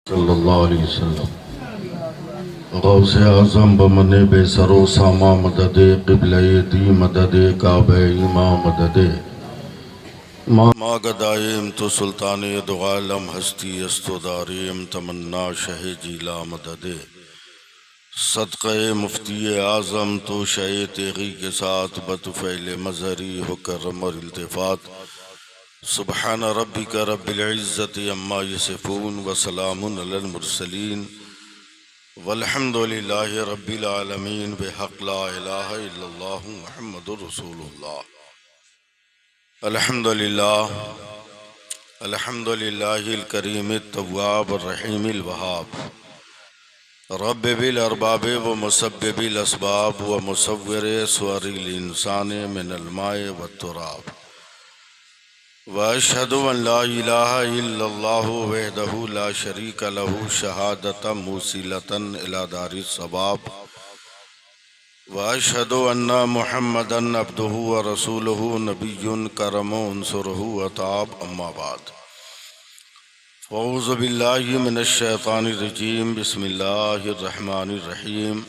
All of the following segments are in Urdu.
صلی اللہ علیہ وسلم غوث اعظم بمن بے سر و ساما مدد قبلہ دی مدد کعبہ امام مدد ما گدائیم تو سلطان دو عالم ہستی استو داریم تمنا شہ جیلا مدد صدقہ مفتی اعظم تو شہ تیغی کے ساتھ بطفیل مظہری ہو کرم اور التفات سبحان ربک رب العزت عما یصفون وسلام علی المرسلین والحمد للہ رب العالمین بحق لا الہ الا اللہ محمد رسول اللہ۔ الحمد للہ الکریم التواب الرحیم الوہاب رب بالارباب و مسبب الاسباب و مصور صور الانسان من الماء والتراب واشہد ان لا الہ الا اللہ وحدہ لا شریک لہ شہادۃ موصلۃ الی دار الثواب واشہد ان محمدا عبدہ ورسولہ نبی کرم عنصرہ وطاب اما بعد اعوذ باللہ من الشیطان الرجیم بسم اللہ الرحمن الرحیم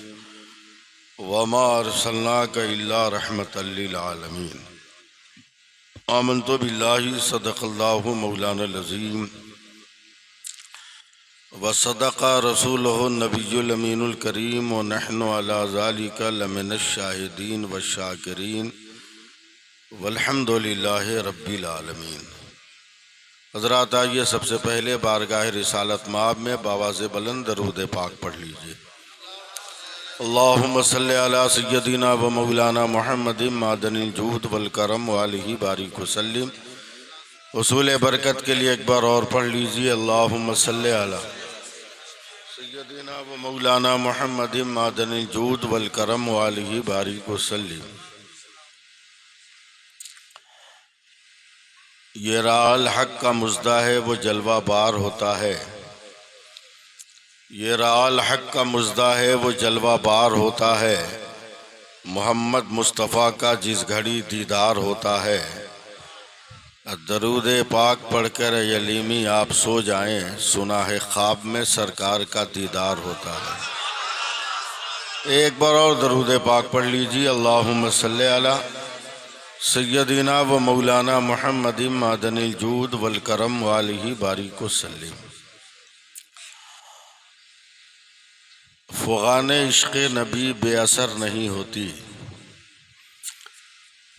وما ارسلناک الا رحمۃ للعالمین۔ آمنت باللہ صدق اللہ مولانا العظیم وصدق رسولہ النبی الامین الکریم ونحن علی ذلک لمن الشاہدین والشاکرین والحمد للہ رب العالمین۔ حضرات آئیے سب سے پہلے بارگاہ رسالت مآب میں بآواز بلند درود پاک پڑھ لیجئے۔ اللہم صلی علی سیدنا و مولانا محمد معدن الجود والکرم وآلہ بارک وسلم۔ حصول برکت کے لیے ایک بار اور پڑھ لیجئے۔ اللہم صلی علی سیدنا و مولانا محمد معدن الجود والکرم وآلہ بارک وسلم۔ یہ راہ الحق کا مژدہ ہے وہ جلوہ بار ہوتا ہے، یہ راہ الحق کا مژدہ ہے وہ جلوہ بار ہوتا ہے، محمد مصطفیٰ کا جس گھڑی دیدار ہوتا ہے، درود پاک پڑھ کر اے علیمی آپ سو جائیں، سنا ہے خواب میں سرکار کا دیدار ہوتا ہے۔ ایک بار اور درود پاک پڑھ لیجیے۔ اللہم صلی علی سیدنا و مولانا محمد معدن الجود والکرم وآلہ بارک وسلم۔ فغان عشق نبی بے اثر نہیں ہوتی،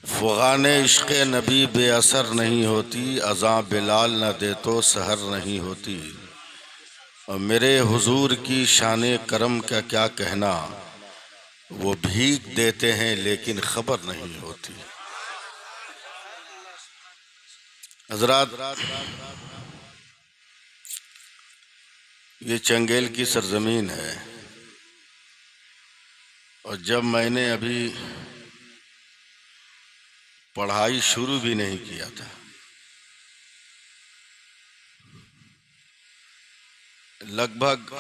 فغان عشق نبی بے اثر نہیں ہوتی، اذاں بلال نہ دے تو سحر نہیں ہوتی، اور میرے حضور کی شان کرم کا کیا کہنا، وہ بھیک دیتے ہیں لیکن خبر نہیں ہوتی۔ حضرات، یہ چنگیل کی سرزمین ہے، اور جب میں نے ابھی پڑھائی شروع بھی نہیں کیا تھا، لگ بھگ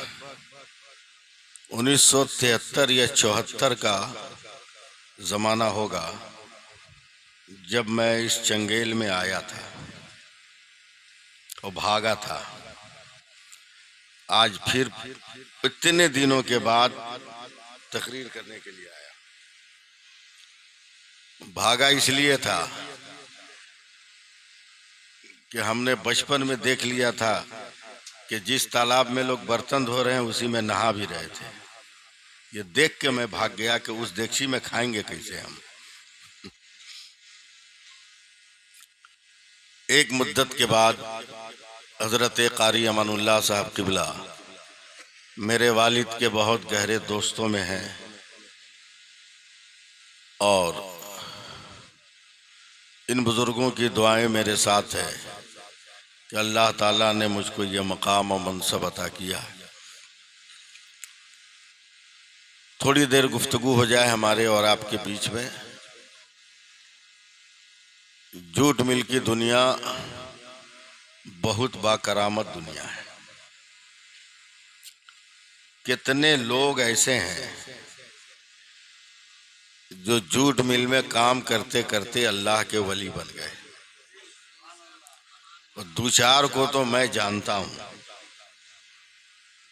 1973 یا 74 کا زمانہ ہوگا جب میں اس چنگیل میں آیا تھا اور بھاگا تھا۔ آج پھر اتنے دنوں کے بعد تقریر کرنے کے لیے آیا۔ بھاگا اس لیے تھا کہ ہم نے بچپن میں دیکھ لیا تھا کہ جس تالاب میں لوگ برتن دھو رہے ہیں اسی میں نہا بھی رہے تھے۔ یہ دیکھ کے میں بھاگ گیا کہ اس دیگچی میں کھائیں گے کیسے ہم۔ ایک مدت کے بعد حضرت قاری امان اللہ صاحب قبلہ میرے والد کے بہت گہرے دوستوں میں ہیں، اور ان بزرگوں کی دعائیں میرے ساتھ ہے کہ اللہ تعالیٰ نے مجھ کو یہ مقام و منصب عطا کیا۔ تھوڑی دیر گفتگو ہو جائے ہمارے اور آپ کے بیچ میں۔ جھوٹ مل کی دنیا بہت با کرامت دنیا ہے۔ کتنے لوگ ایسے ہیں جو جھوٹ مل میں کام کرتے کرتے اللہ کے ولی بن گئے، اور دو چار کو تو میں جانتا ہوں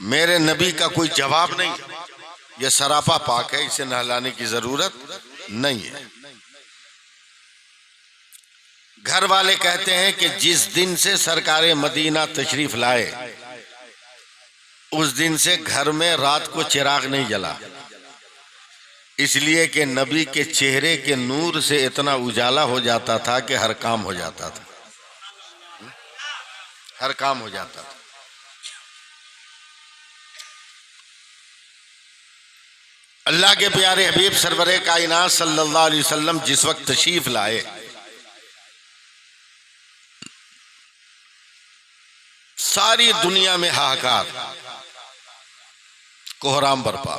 میرے نبی کا کوئی جواب نہیں، یہ سراپا پاک ہے، اسے نہلانے کی ضرورت نہیں ہے۔ گھر والے کہتے ہیں کہ جس دن سے سرکار مدینہ تشریف لائے اس دن سے گھر میں رات کو چراغ نہیں جلا، اس لیے کہ نبی کے چہرے کے نور سے اتنا اجالا ہو جاتا تھا کہ ہر کام ہو جاتا تھا، ہر کام ہو جاتا تھا۔ اللہ کے پیارے حبیب سرور کائنات صلی اللہ علیہ وسلم جس وقت تشریف لائے ساری دنیا میں ہاہکار، کوہرام برپا۔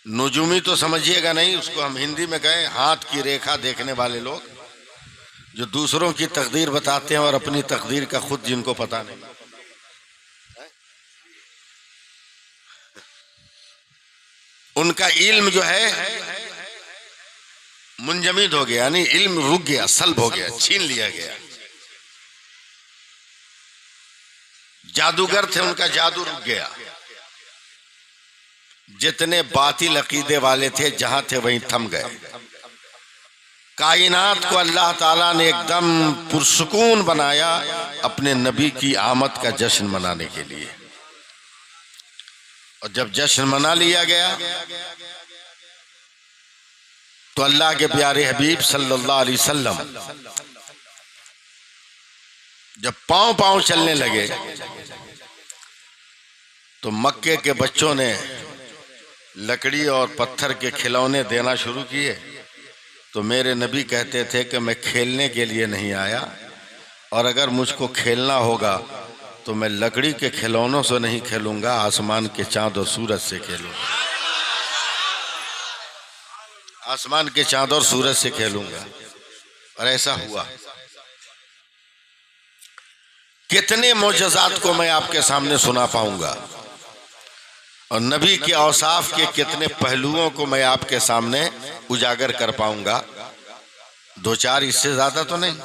نجومی تو سمجھیے گا نہیں، اس کو ہم ہندی میں کہیں ہاتھ کی ریکھا دیکھنے والے لوگ، جو دوسروں کی تقدیر بتاتے ہیں اور اپنی تقدیر کا خود جن کو پتا نہیں۔ ان کا علم جو ہے منجمد ہو گیا، یعنی علم رک گیا، سلب ہو گیا، چھین لیا گیا۔ جادوگر تھے، ان کا جادو رک گیا۔ جتنے باطل عقیدے والے تھے جہاں تھے وہیں تھم گئے۔ کائنات کو اللہ تعالیٰ نے ایک دم پرسکون بنایا اپنے نبی کی آمد کا جشن منانے کے لیے، اور جب جشن منا لیا گیا تو اللہ کے پیارے حبیب صلی اللہ علیہ وسلم جب پاؤں پاؤں چلنے لگے تو مکے کے بچوں نے لکڑی اور پتھر کے کھلونے دینا شروع کیے، تو میرے نبی کہتے تھے کہ میں کھیلنے کے لیے نہیں آیا، اور اگر مجھ کو کھیلنا ہوگا تو میں لکڑی کے کھلونوں سے نہیں کھیلوں گا، آسمان کے چاند اور سورج سے کھیلوں گا، آسمان کے چاند اور سورج سے کھیلوں گا۔ اور ایسا ہوا۔ کتنے معجزات کو میں آپ کے سامنے سنا پاؤں گا، اور نبی کے اوصاف کے کتنے پہلوؤں کو میں آپ کے سامنے اجاگر کر پاؤں گا، دو چار، اس سے زیادہ تو نہیں۔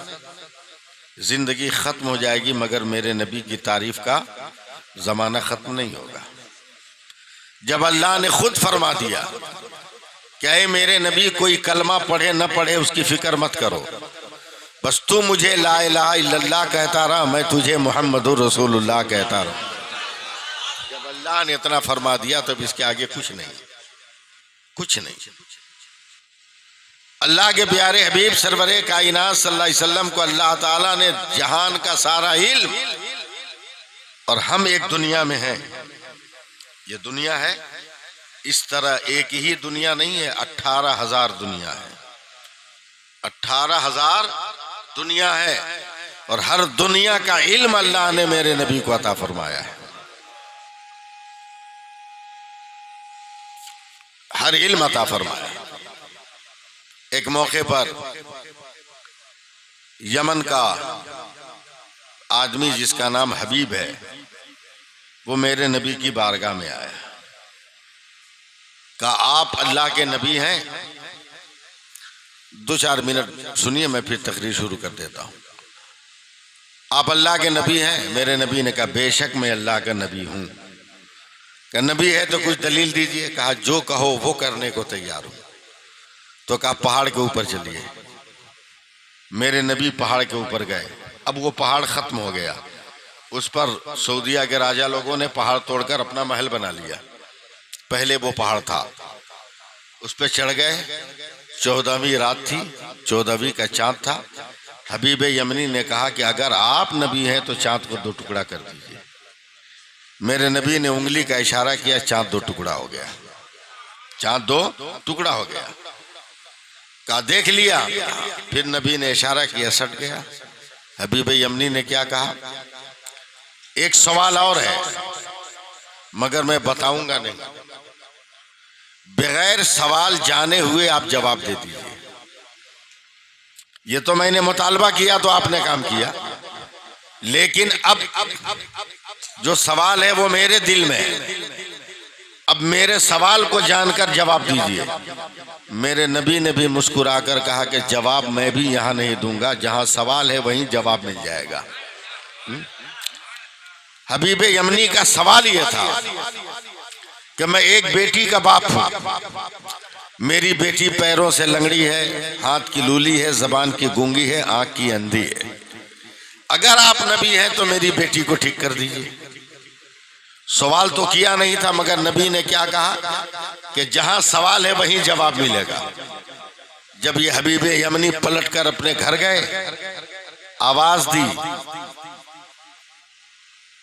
زندگی ختم ہو جائے گی مگر میرے نبی کی تعریف کا زمانہ ختم نہیں ہوگا۔ جب اللہ نے خود فرما دیا کہ اے میرے نبی، کوئی کلمہ پڑھے نہ پڑھے اس کی فکر مت کرو، بس تو مجھے لا الہ الا اللہ کہتا رہا، میں تجھے محمد رسول اللہ کہتا رہا۔ جب اللہ نے اتنا فرما دیا تو اب اس کے آگے کچھ نہیں، کچھ نہیں۔ اللہ کے پیارے حبیب سرور کائنات صلی اللہ علیہ وسلم کو اللہ تعالیٰ نے جہان کا سارا علم، اور ہم ایک دنیا میں ہیں، یہ دنیا ہے، اس طرح ایک ہی دنیا نہیں ہے، 18,000 دنیا ہے، 18,000 دنیا ہے، اور ہر دنیا کا علم اللہ نے میرے نبی کو عطا فرمایا ہے، ہر علم عطا فرمایا ہے۔ ایک موقع پر یمن کا آدمی جس کا نام حبیب ہے، وہ میرے نبی کی بارگاہ میں آیا، کہا آپ اللہ کے نبی ہیں؟ دو چار منٹ سنیے، میں پھر تقریر شروع کر دیتا ہوں۔ آپ اللہ کے نبی ہیں؟ میرے نبی نے کہا بے شک میں اللہ کا نبی ہوں۔ کہ نبی ہے تو کچھ دلیل دیجئے۔ کہا جو کہو وہ کرنے کو تیار ہوں۔ تو کہا پہاڑ کے اوپر چلیے۔ میرے نبی پہاڑ کے اوپر گئے۔ اب وہ پہاڑ ختم ہو گیا، اس پر سعودیہ کے راجہ لوگوں نے پہاڑ توڑ کر اپنا محل بنا لیا۔ پہلے وہ پہاڑ تھا، اس پہ چڑھ گئے۔ 14ویں رات تھی، 14ویں کا چاند تھا۔ حبیب یمنی نے کہا کہ اگر آپ نبی ہیں تو چاند کو 2 ٹکڑا کر دیجئے۔ میرے نبی نے انگلی کا اشارہ کیا، چاند 2 ٹکڑا ہو گیا، چاند 2 ٹکڑا ہو گیا۔ کہا دیکھ لیا؟ پھر نبی نے اشارہ کیا، سٹ گیا۔ حبیب یمنی نے کیا کہا؟ ایک سوال اور ہے مگر میں بتاؤں گا نہیں، بغیر سوال جانے ہوئے آپ جواب دے دیجئے۔ یہ تو میں نے مطالبہ کیا تو آپ نے کام کیا، لیکن اب جو سوال ہے وہ میرے دل میں ہے، اب میرے سوال کو جان کر جواب دیجئے۔ میرے نبی نے بھی مسکرا کر کہا کہ جواب میں بھی یہاں نہیں دوں گا، جہاں سوال ہے وہیں جواب مل جائے گا۔ حبیب یمنی کا سوال یہ تھا کہ میں ایک بیٹی کا باپ ہوں، میری بیٹی پیروں سے لنگڑی ہے، ہاتھ کی لولی ہے، زبان کی گونگی ہے، آنکھ کی اندھی ہے، اگر آپ نبی ہیں تو میری بیٹی کو ٹھیک کر دیجیے۔ سوال تو کیا نہیں تھا، مگر نبی نے کیا کہا کہ جہاں سوال ہے وہیں جواب ملے گا۔ جب یہ حبیب یمنی پلٹ کر اپنے گھر گئے، آواز دی،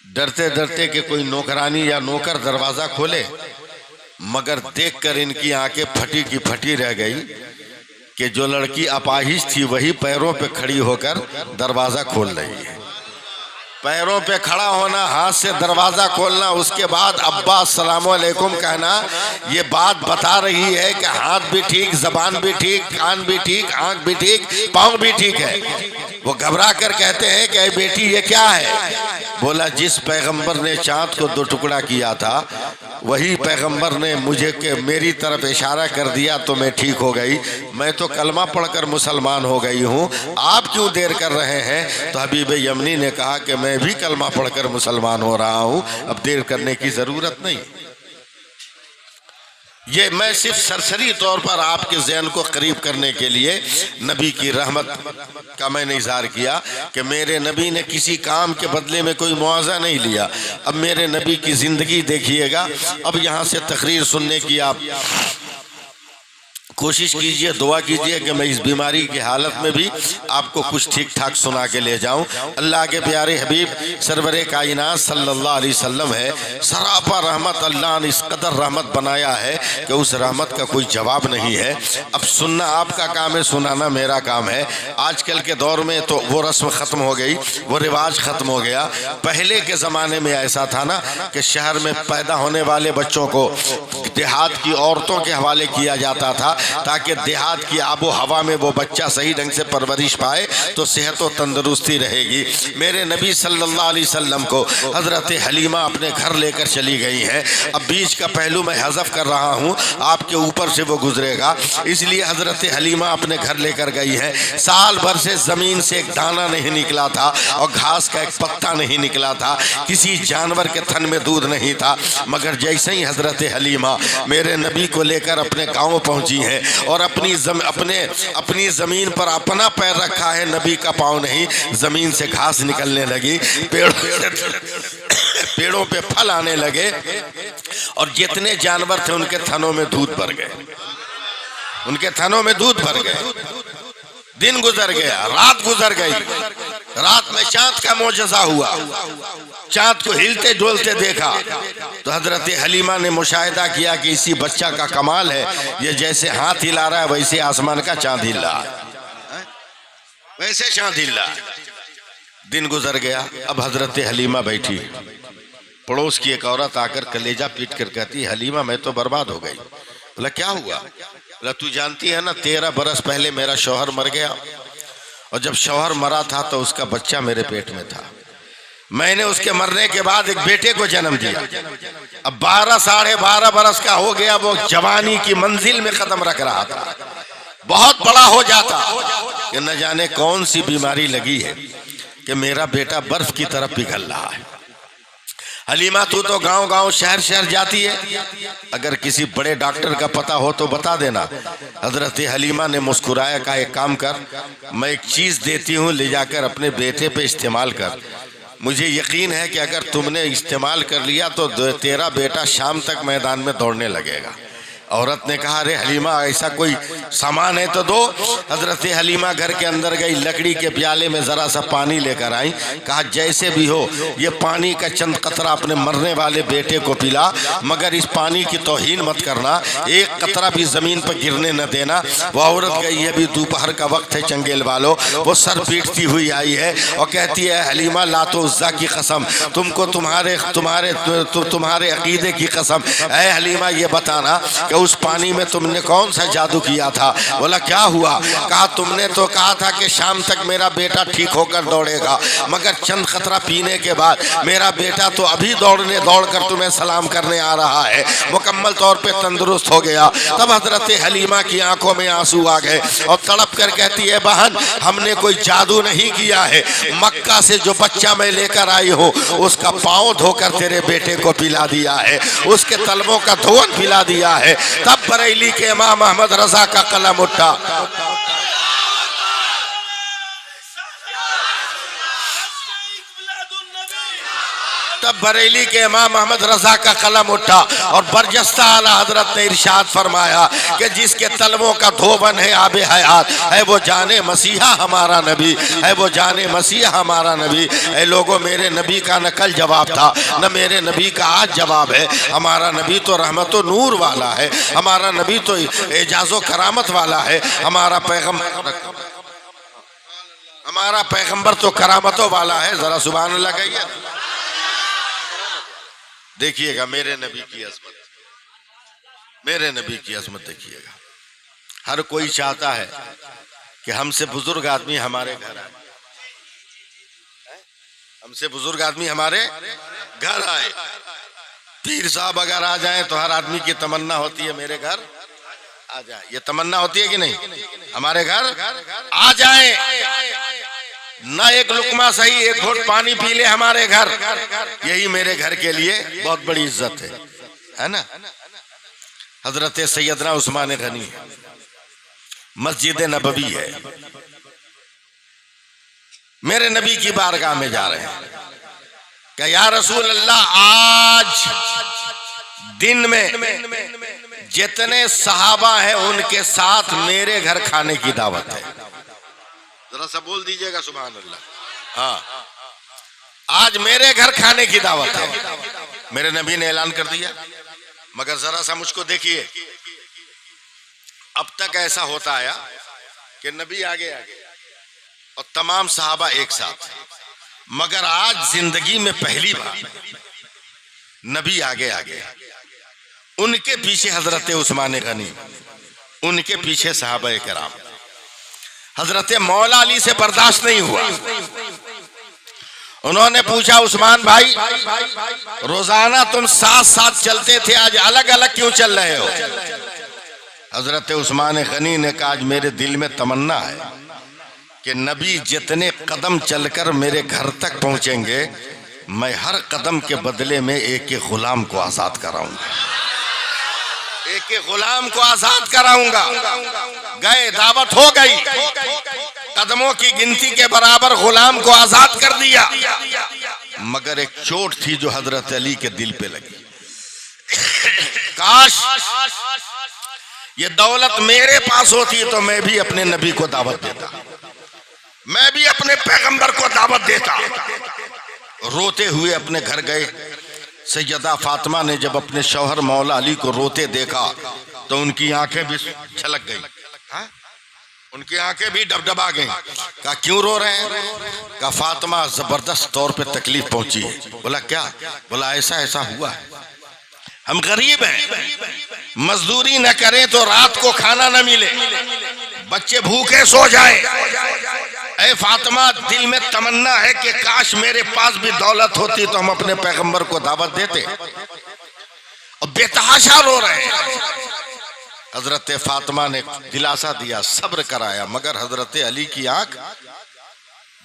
ڈرتے ڈرتے کہ کوئی نوکرانی یا نوکر دروازہ کھولے، مگر دیکھ کر ان کی آنکھیں پھٹی کی پھٹی رہ گئی کہ جو لڑکی اپاہج تھی وہی پیروں پہ کھڑی ہو کر دروازہ کھول رہی ہے۔ پیروں پہ کھڑا ہونا، ہاتھ سے دروازہ کھولنا، اس کے بعد ابا السلام علیکم کہنا، یہ بات بتا رہی ہے کہ ہاتھ بھی ٹھیک، زبان بھی ٹھیک، کان بھی ٹھیک، آنکھ بھی ٹھیک، پاؤں بھی ٹھیک ہے۔ وہ گھبرا کر کہتے ہیں کہ اے بیٹی یہ کیا ہے؟ بولا جس پیغمبر نے چاند کو 2 ٹکڑا کیا تھا وہی پیغمبر نے مجھے کہ میری طرف اشارہ کر دیا تو میں ٹھیک ہو گئی، میں تو کلمہ پڑھ کر مسلمان ہو گئی ہوں، آپ کیوں دیر کر رہے ہیں؟ تو حبیب یمنی نے کہا کہ میں بھی کلمہ پڑھ کر مسلمان ہو رہا ہوں، اب دیر کرنے کی ضرورت نہیں۔ یہ میں صرف سرسری طور پر آپ کے ذہن کو قریب کرنے کے لیے نبی کی رحمت کا میں نے اظہار کیا کہ میرے نبی نے کسی کام کے بدلے میں کوئی معاوضہ نہیں لیا۔ اب میرے نبی کی زندگی دیکھیے گا۔ اب یہاں سے تقریر سننے کی آپ کوشش کیجئے، دعا کیجئے کہ میں اس بیماری کی حالت میں بھی آپ کو کچھ ٹھیک ٹھاک سنا کے لے جاؤں۔ اللہ کے پیارے حبیب سرور کائنات صلی اللہ علیہ وسلم ہے، سراپا رحمت، اللہ نے اس قدر رحمت بنایا ہے کہ اس رحمت کا کوئی جواب نہیں ہے۔ اب سننا آپ کا کام ہے، سنانا میرا کام ہے۔ آج کل کے دور میں تو وہ رسم ختم ہو گئی، وہ رواج ختم ہو گیا۔ پہلے کے زمانے میں ایسا تھا نا کہ شہر میں پیدا ہونے والے بچوں کو دیہات کی عورتوں کے حوالے کیا جاتا تھا تاکہ دیہات کی آب و ہوا میں وہ بچہ صحیح ڈھنگ سے پرورش پائے تو صحت و تندرستی رہے گی۔ میرے نبی صلی اللہ علیہ وسلم کو حضرت حلیمہ اپنے گھر لے کر چلی گئی ہیں۔ اب بیچ کا پہلو میں حذف کر رہا ہوں، آپ کے اوپر سے وہ گزرے گا، اس لیے حضرت حلیمہ اپنے گھر لے کر گئی ہے۔ سال بھر سے زمین سے ایک دانہ نہیں نکلا تھا اور گھاس کا ایک پتا نہیں نکلا تھا، کسی جانور کے تھن میں دودھ نہیں تھا، مگر جیسے ہی حضرت حلیمہ میرے نبی کو لے کر اپنے گاؤں پہنچی ہیں اور اپنی زمین پر اپنا پیر رکھا ہے، نبی کا پاؤں نہیں، زمین سے گھاس نکلنے لگی، پیڑوں پہ پھل آنے لگے اور جتنے جانور تھے ان کے تھنوں میں دودھ بھر گئے، ان کے تھنوں میں دودھ بھر گئے۔ دن گزر گیا، رات گزر گئی، رات میں چاند کا معجزہ ہوا، چاند کو ہلتے ڈولتے دیکھا تو حضرت حلیمہ نے مشاہدہ کیا کہ اسی بچہ کا کمال ہے، یہ جیسے ہاتھ ہلا رہا ہے ویسے آسمان کا چاند ہل رہا ہے، ویسے چاند ہل رہا ہے۔ دن گزر گیا، اب حضرت حلیمہ بیٹھی، پڑوس کی ایک عورت آ کر کلیجہ پیٹ کر کہتی حلیمہ میں تو برباد ہو گئی۔ بولا کیا ہوا؟ بولا تو جانتی ہے نا 13 برس پہلے میرا شوہر مر گیا اور جب شوہر مرا تھا تو اس کا بچہ میرے پیٹ میں تھا، میں نے اس کے مرنے کے بعد ایک بیٹے کو جنم دیا، اب 12 ساڑھے 12 برس کا ہو گیا، وہ جوانی کی منزل میں قدم رکھ رہا تھا، بہت بڑا ہو جاتا کہ نہ جانے کون سی بیماری لگی ہے کہ میرا بیٹا برف کی طرف پگھل رہا ہے۔ حلیمہ تو گاؤں گاؤں شہر شہر جاتی ہے، اگر کسی بڑے ڈاکٹر کا پتہ ہو تو بتا دینا۔ حضرت حلیمہ نے مسکرایا، کہا ایک کام کر، میں ایک چیز دیتی ہوں، لے جا کر اپنے بیٹے پہ استعمال کر، مجھے یقین ہے کہ اگر تم نے استعمال کر لیا تو تیرا بیٹا شام تک میدان میں دوڑنے لگے گا۔ عورت نے کہا ارے حلیمہ ایسا کوئی سامان ہے تو دو۔ حضرت حلیمہ گھر کے اندر گئی، لکڑی کے پیالے میں ذرا سا پانی لے کر آئی، کہا جیسے بھی ہو یہ پانی کا چند قطرہ اپنے مرنے والے بیٹے کو پلا، مگر اس پانی کی توہین مت کرنا، ایک قطرہ بھی زمین پر گرنے نہ دینا۔ وہ عورت گئی، ابھی دوپہر کا وقت ہے چنگیل والو، وہ سر پیٹتی ہوئی آئی ہے اور کہتی ہے حلیمہ لات و عزیٰ کی قسم، تم کو تمہارے عقیدے کی قسم، اے حلیمہ یہ بتانا کہ اس پانی میں تم نے کون سا جادو کیا تھا؟ بولا کیا ہوا؟ کہا تم نے تو کہا تھا کہ شام تک میرا بیٹا ٹھیک ہو کر دوڑے گا، مگر چند قطرہ پینے کے بعد میرا بیٹا تو ابھی دوڑ کر تمہیں سلام کرنے آ رہا ہے، مکمل طور پہ تندرست ہو گیا۔ تب حضرت حلیمہ کی آنکھوں میں آنسو آ گئے اور تڑپ کر کہتی ہے بہن ہم نے کوئی جادو نہیں کیا ہے، مکہ سے جو بچہ میں لے کر آئی ہوں اس کا پاؤں دھو کر تیرے بیٹے کو پلا دیا ہے، اس کے تلووں کا دھون پلا دیا ہے۔ تب بریلی کے امام احمد رضا کا قلم اٹھا، تب بریلی کے امام احمد رضا کا قلم اٹھا اور برجستہ اعلی حضرت نے ارشاد فرمایا کہ جس کے تلووں کا دھوبن ہے آب حیات ہے وہ جان مسیحا ہمارا نبی ہے، وہ جان مسیحا ہمارا نبی۔ اے لوگوں میرے نبی کا نہ کل جواب تھا نہ میرے نبی کا آج جواب ہے، ہمارا نبی تو رحمت و نور والا ہے، ہمارا نبی تو اعجاز و کرامت والا ہے، ہمارا پیغمبر تو کرامتوں والا ہے۔ ذرا سبحان اللہ کہیے۔ دیکھیے گا میرے نبی کی عظمت، میرے نبی کی عظمت دیکھیے گا۔ ہر کوئی چاہتا ہے کہ ہم سے بزرگ آدمی ہمارے گھر آئے، ہم سے بزرگ آدمی ہمارے گھر آئے۔ پیر صاحب اگر آ جائیں تو ہر آدمی کی تمنا ہوتی ہے میرے گھر آ جائیں، یہ تمنا ہوتی ہے کہ نہیں؟ ہمارے گھر آ جائیں، نہ ایک لقمہ صحیح ایک گھونٹ پانی پی لے ہمارے گھر، یہی میرے گھر کے لیے بہت بڑی عزت ہے نا۔ حضرت سیدنا عثمان غنی مسجد نبوی ہے، میرے نبی کی بارگاہ میں جا رہے ہیں کہ یا رسول اللہ آج دن میں جتنے صحابہ ہیں ان کے ساتھ میرے گھر کھانے کی دعوت ہے۔ ذرا سا بول دیجئے گا سبحان اللہ۔ ہاں آج میرے گھر کھانے کی دعوت ہے، میرے نبی نے اعلان کر دیا۔ مگر ذرا سا مجھ کو دیکھیے، اب تک ایسا ہوتا آیا کہ نبی آگے اور تمام صحابہ ایک ساتھ، مگر آج زندگی میں پہلی بار نبی آگے ان کے پیچھے حضرت عثمان غنی، ان کے پیچھے صحابہ کرام۔ حضرت مولا علی سے برداشت نہیں ہوا، انہوں نے پوچھا عثمان بھائی روزانہ تم ساتھ ساتھ چلتے تھے آج الگ الگ کیوں چل رہے ہو؟ حضرت عثمان غنی نے کہا آج میرے دل میں تمنا ہے کہ نبی جتنے قدم چل کر میرے گھر تک پہنچیں گے میں ہر قدم کے بدلے میں ایک ایک غلام کو آزاد کراؤں گا، ایک ایک غلام کو آزاد کراؤں گا۔ گئے، دعوت ہو گئی، قدموں کی گنتی کے برابر غلام کو آزاد کر دیا، مگر ایک چوٹ تھی جو حضرت علی کے دل پہ لگی۔ کاش یہ دولت میرے پاس ہوتی تو میں بھی اپنے نبی کو دعوت دیتا، میں بھی اپنے پیغمبر کو دعوت دیتا۔ روتے ہوئے اپنے گھر گئے۔ سیدہ فاطمہ نے جب اپنے شوہر مولا علی کو روتے دیکھا تو ان کی آنکھیں بھی چھلک گئی، ان کی آنکھیں بھی ڈبڈبا گئیں۔ کہا کیوں رو رہے ہیں؟ کہا فاطمہ زبردست طور پہ تکلیف پہنچی ہے۔ بولا کیا؟ بولا ایسا ہوا ہے، ہم غریب ہیں، مزدوری نہ کریں تو رات کو کھانا نہ ملے، بچے بھوکے سو جائیں۔ اے فاطمہ دل میں تمنا ہے کہ کاش میرے پاس بھی دولت ہوتی تو ہم اپنے پیغمبر کو دعوت دیتے، اور بے تحاشا رو رہے ہیں۔ حضرت فاطمہ نے دلاسا دیا، صبر کرایا، مگر حضرت علی کی آنکھ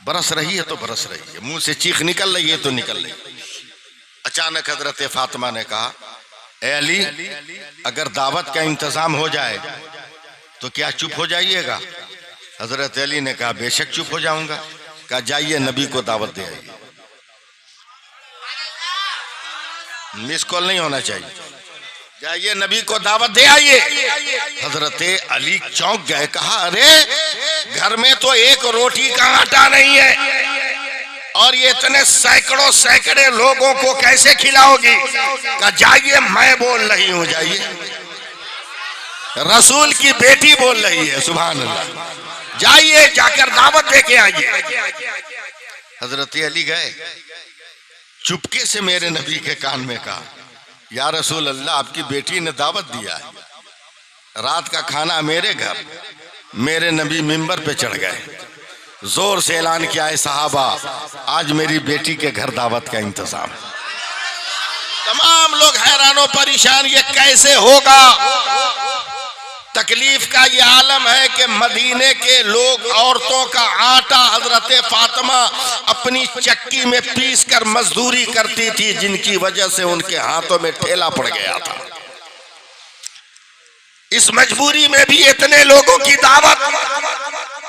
برس رہی ہے تو برس رہی ہے، منہ سے چیخ نکل رہی ہے تو نکل رہی ہے۔ اچانک حضرت فاطمہ نے کہا اے علی اگر دعوت کا انتظام ہو جائے تو کیا چپ ہو جائیے گا؟ حضرت علی نے کہا بے شک چپ ہو جاؤں گا۔ کہا جائیے نبی کو دعوت دے آئیے، مس کال نہیں ہونا چاہیے، جائیے نبی کو دعوت دے آئیے۔ حضرت علی چونک گئے، کہا ارے گھر میں تو ایک روٹی کا آٹا نہیں ہے اور یہ اتنے سینکڑے لوگوں کو کیسے کھلاؤ گی؟ کہا جائیے میں بول رہی ہوں، جائیے، رسول کی بیٹی بول رہی ہے، سبحان اللہ، جائیے جا کر دعوت دے کے آئیے۔ حضرت علی گئے، چپکے سے میرے نبی کے کان میں کہا یا رسول اللہ آپ کی بیٹی نے دعوت دیا ہے۔ رات کا کھانا میرے گھر، میرے نبی منبر پہ چڑھ گئے، زور سے اعلان کیا ہے صحابہ آج میری بیٹی کے گھر دعوت کا انتظام۔ تمام لوگ حیران و پریشان، یہ کیسے ہوگا؟ تکلیف کا یہ عالم ہے کہ مدینے کے لوگ عورتوں کا آٹا حضرت فاطمہ اپنی چکی میں پیس کر مزدوری کرتی تھی، جن کی وجہ سے ان کے ہاتھوں میں ٹھیلا پڑ گیا تھا۔ اس مجبوری میں بھی اتنے لوگوں کی دعوت،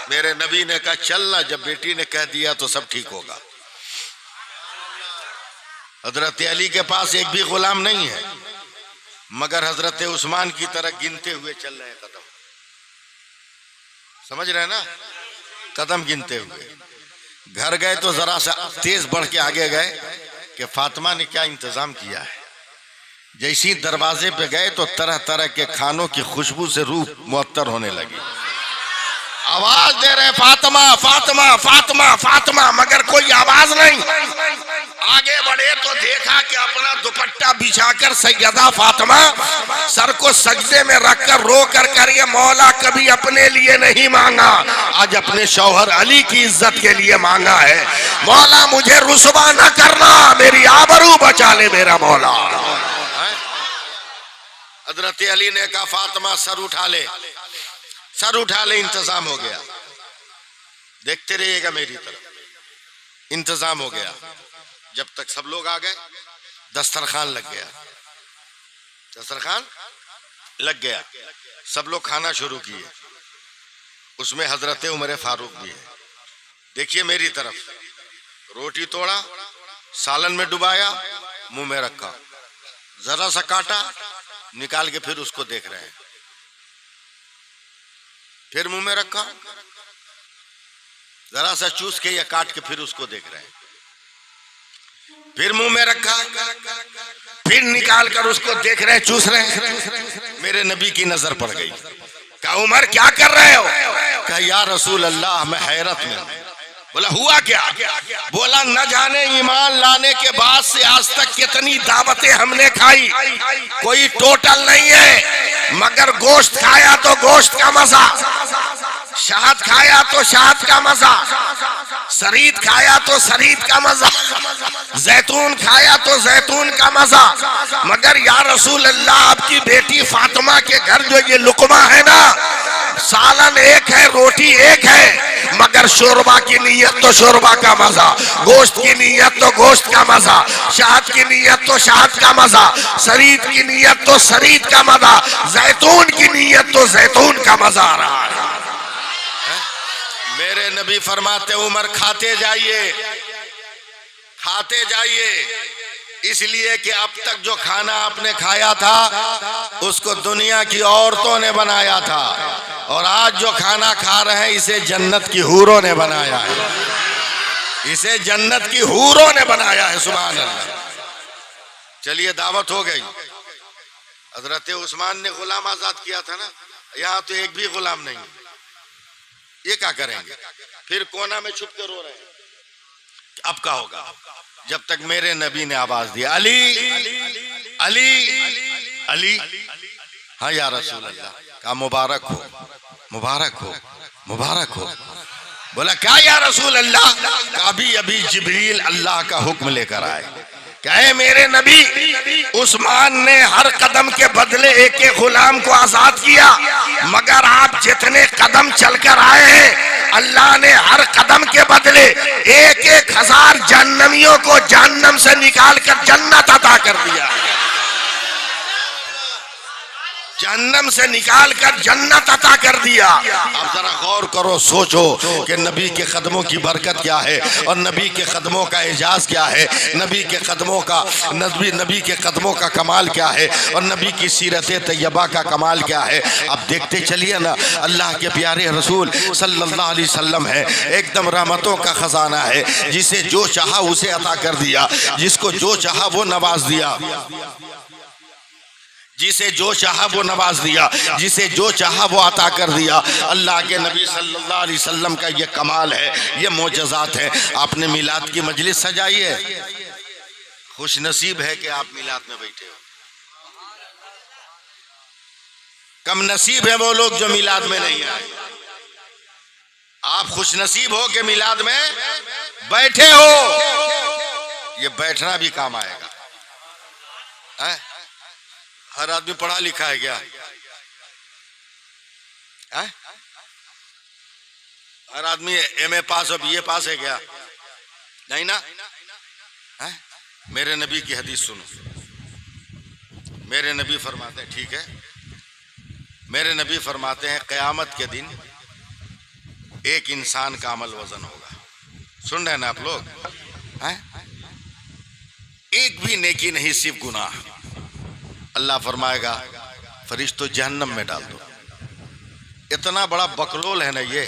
میرے نبی نے کہا چلنا، جب بیٹی نے کہہ دیا تو سب ٹھیک ہوگا۔ حضرت علی کے پاس ایک بھی غلام نہیں ہے، مگر حضرت عثمان کی طرح گنتے ہوئے چل رہے ہیں قدم، سمجھ رہے ہیں نا، قدم گنتے ہوئے گھر گئے تو ذرا سا تیز بڑھ کے آگے گئے کہ فاطمہ نے کیا انتظام کیا ہے۔ جیسی دروازے پہ گئے تو طرح طرح کے کھانوں کی خوشبو سے روح معطر ہونے لگی، آواز دے رہے فاطمہ فاطمہ فاطمہ فاطمہ، مگر کوئی آواز نہیں۔ آگے بڑھے تو دیکھا کہ اپنا دوپٹہ بچھا کر سیدہ فاطمہ سر کو سجدے میں رکھ کر رو کر یہ مولا کبھی اپنے لیے نہیں مانگا، آج اپنے شوہر علی کی عزت کے لیے مانگا ہے، مولا مجھے رسوا نہ کرنا، میری آبرو بچا لے میرا مولا۔ حضرت علی نے کہا فاطمہ سر اٹھا لے، سر اٹھا لے، انتظام ہو گیا، دیکھتے رہیے گا میری طرف، انتظام ہو گیا۔ جب تک سب لوگ آ گئے دسترخوان لگ گیا، دسترخوان لگ گیا، سب لوگ کھانا شروع کیے، اس میں حضرت عمر فاروق بھی ہے۔ دیکھیے میری طرف، روٹی توڑا، سالن میں ڈبایا، منہ میں رکھا، ذرا سا کاٹا، نکال کے پھر اس کو دیکھ رہے ہیں، پھر منہ میں رکھا، ذرا سا چوس کے یا کاٹ کے پھر اس کو دیکھ رہے ہیں، پھر منہ میں رکھا، پھر نکال کر اس کو دیکھ رہے ہیں، چوس رہے ہیں۔ میرے نبی کی نظر پڑ گئی، کہا عمر کیا کر رہے ہو؟ کہا یا رسول اللہ میں حیرت میں ہوں۔ بولا ہوا کیا؟ بولا نہ جانے ایمان لانے کے بعد سے آج تک کتنی دعوتیں ہم نے کھائی، کوئی ٹوٹل نہیں ہے، مگر گوشت کھایا تو گوشت کا مزہ، شہد کھایا تو شہد کا مزہ، سرید کھایا تو سرید کا مزہ، زیتون کھایا تو زیتون کا مزہ، مگر یا رسول اللہ آپ کی بیٹی فاطمہ کے گھر جو یہ لقمہ ہے نا، سالن ایک ہے، روٹی ایک ہے، مگر شوربہ کی نیت تو شوربہ کا مزہ، گوشت کی نیت تو گوشت کا مزہ، شہد کی نیت تو شہد کا مزہ، سرید کی نیت تو سرید کا مزہ، زیتون کی نیت تو زیتون کا مزہ آ رہا ہے۔ میرے نبی فرماتے عمر کھاتے جائیے، کھاتے جائیے، اس لیے کہ اب تک جو کھانا آپ نے کھایا تھا اس کو دنیا کی عورتوں نے بنایا تھا، اور آج جو کھانا کھا رہے ہیں اسے جنت کی حوروں نے بنایا ہے، اسے جنت کی حوروں نے بنایا ہے، سبحان اللہ۔ چلیے دعوت ہو گئی، حضرت عثمان نے غلام آزاد کیا تھا نا، یہاں تو ایک بھی غلام نہیں، یہ کیا کریں گے؟ پھر کونا میں چھپ کے رو رہے ہیں، اب کیا ہوگا؟ جب تک میرے نبی نے آواز دی علی علی علی، ہاں یا رسول اللہ، کہا مبارک ہو مبارک ہو مبارک ہو۔ بولا کیا یا رسول اللہ؟ کہا ابھی جبریل اللہ کا حکم لے کر آئے، کہے میرے نبی عثمان نے ہر قدم کے بدلے ایک ایک غلام کو آزاد کیا، مگر آپ جتنے قدم چل کر آئے ہیں اللہ نے ہر قدم کے بدلے 1,000 جہنمیوں کو جہنم سے نکال کر جنت عطا کر دیا، جہنم سے نکال کر جنت عطا کر دیا۔ اب ذرا غور کرو، سوچو کہ نبی کے قدموں کی برکت کیا ہے، اور نبی کے قدموں کا اعجاز کیا ہے، نبی کے قدموں کا کمال کیا ہے، اور نبی کی سیرت طیبہ کا کمال کیا ہے۔ اب دیکھتے چلیے نا، اللہ کے پیارے رسول صلی اللہ علیہ وسلم ہے، ایک دم رحمتوں کا خزانہ ہے، جسے جو چاہا اسے عطا کر دیا، جس کو جو چاہا وہ نواز دیا، جسے جو چاہا وہ نواز دیا، جسے جو چاہا وہ عطا کر دیا۔ اللہ کے نبی صلی اللہ علیہ وسلم کا یہ کمال ہے، یہ معجزات ہے۔ آپ نے میلاد کی مجلس سجائی ہے، خوش نصیب ہے کہ آپ میلاد میں بیٹھے ہو۔ کم نصیب ہیں وہ لوگ جو میلاد میں نہیں آئے. آپ خوش نصیب ہو کہ میلاد میں بیٹھے ہو. یہ بیٹھنا بھی کام آئے گا. ہر آدمی پڑھا لکھا ہے کیا؟ ہر آدمی ایم اے پاس اور بی اے پاس ہے کیا؟ نہیں نا. میرے نبی کی حدیث سنو. میرے نبی فرماتے ہیں، ٹھیک ہے، میرے نبی فرماتے ہیں قیامت کے دن ایک انسان کا عمل وزن ہوگا. سن رہے ہیں نا آپ لوگ؟ ایک بھی نیکی نہیں، صرف گناہ. اللہ فرمائے گا فرشتوں جہنم میں ڈال دو. اتنا بڑا بکلول ہے نا یہ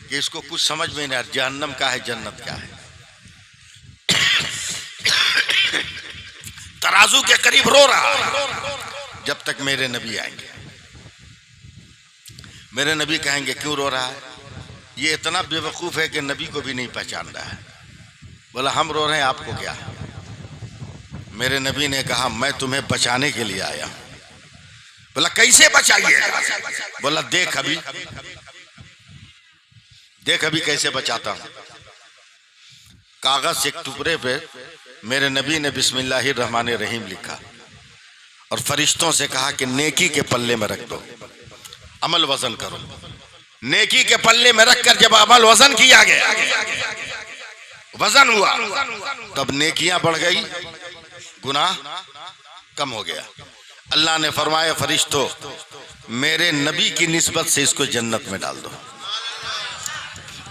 کہ اس کو کچھ سمجھ میں نہیں آ رہا جہنم کا ہے جنت کیا ہے. ترازو کے قریب رو رہا ہے جب تک میرے نبی آئیں گے. میرے نبی کہیں گے کیوں رو رہا ہے؟ یہ اتنا بے وقوف ہے کہ نبی کو بھی نہیں پہچان رہا ہے. بولا ہم رو رہے ہیں، آپ کو کیا؟ میرے نبی نے کہا میں تمہیں بچانے کے لیے آیا ہوں. بولا کیسے بچائیے گا؟ بولا دیکھ ابھی کیسے بچاتا ہوں. کاغذ ایک ٹکڑے پہ میرے نبی نے بسم اللہ الرحمن الرحیم لکھا اور فرشتوں سے کہا کہ نیکی کے پلے میں رکھ دو، عمل وزن کرو. نیکی کے پلے میں رکھ کر جب عمل وزن کیا گیا، وزن ہوا، تب نیکیاں بڑھ گئی، گناہ کم ہو گیا. اللہ نے فرمایا فرشتوں میرے نبی کی نسبت سے اس کو جنت میں ڈال دو.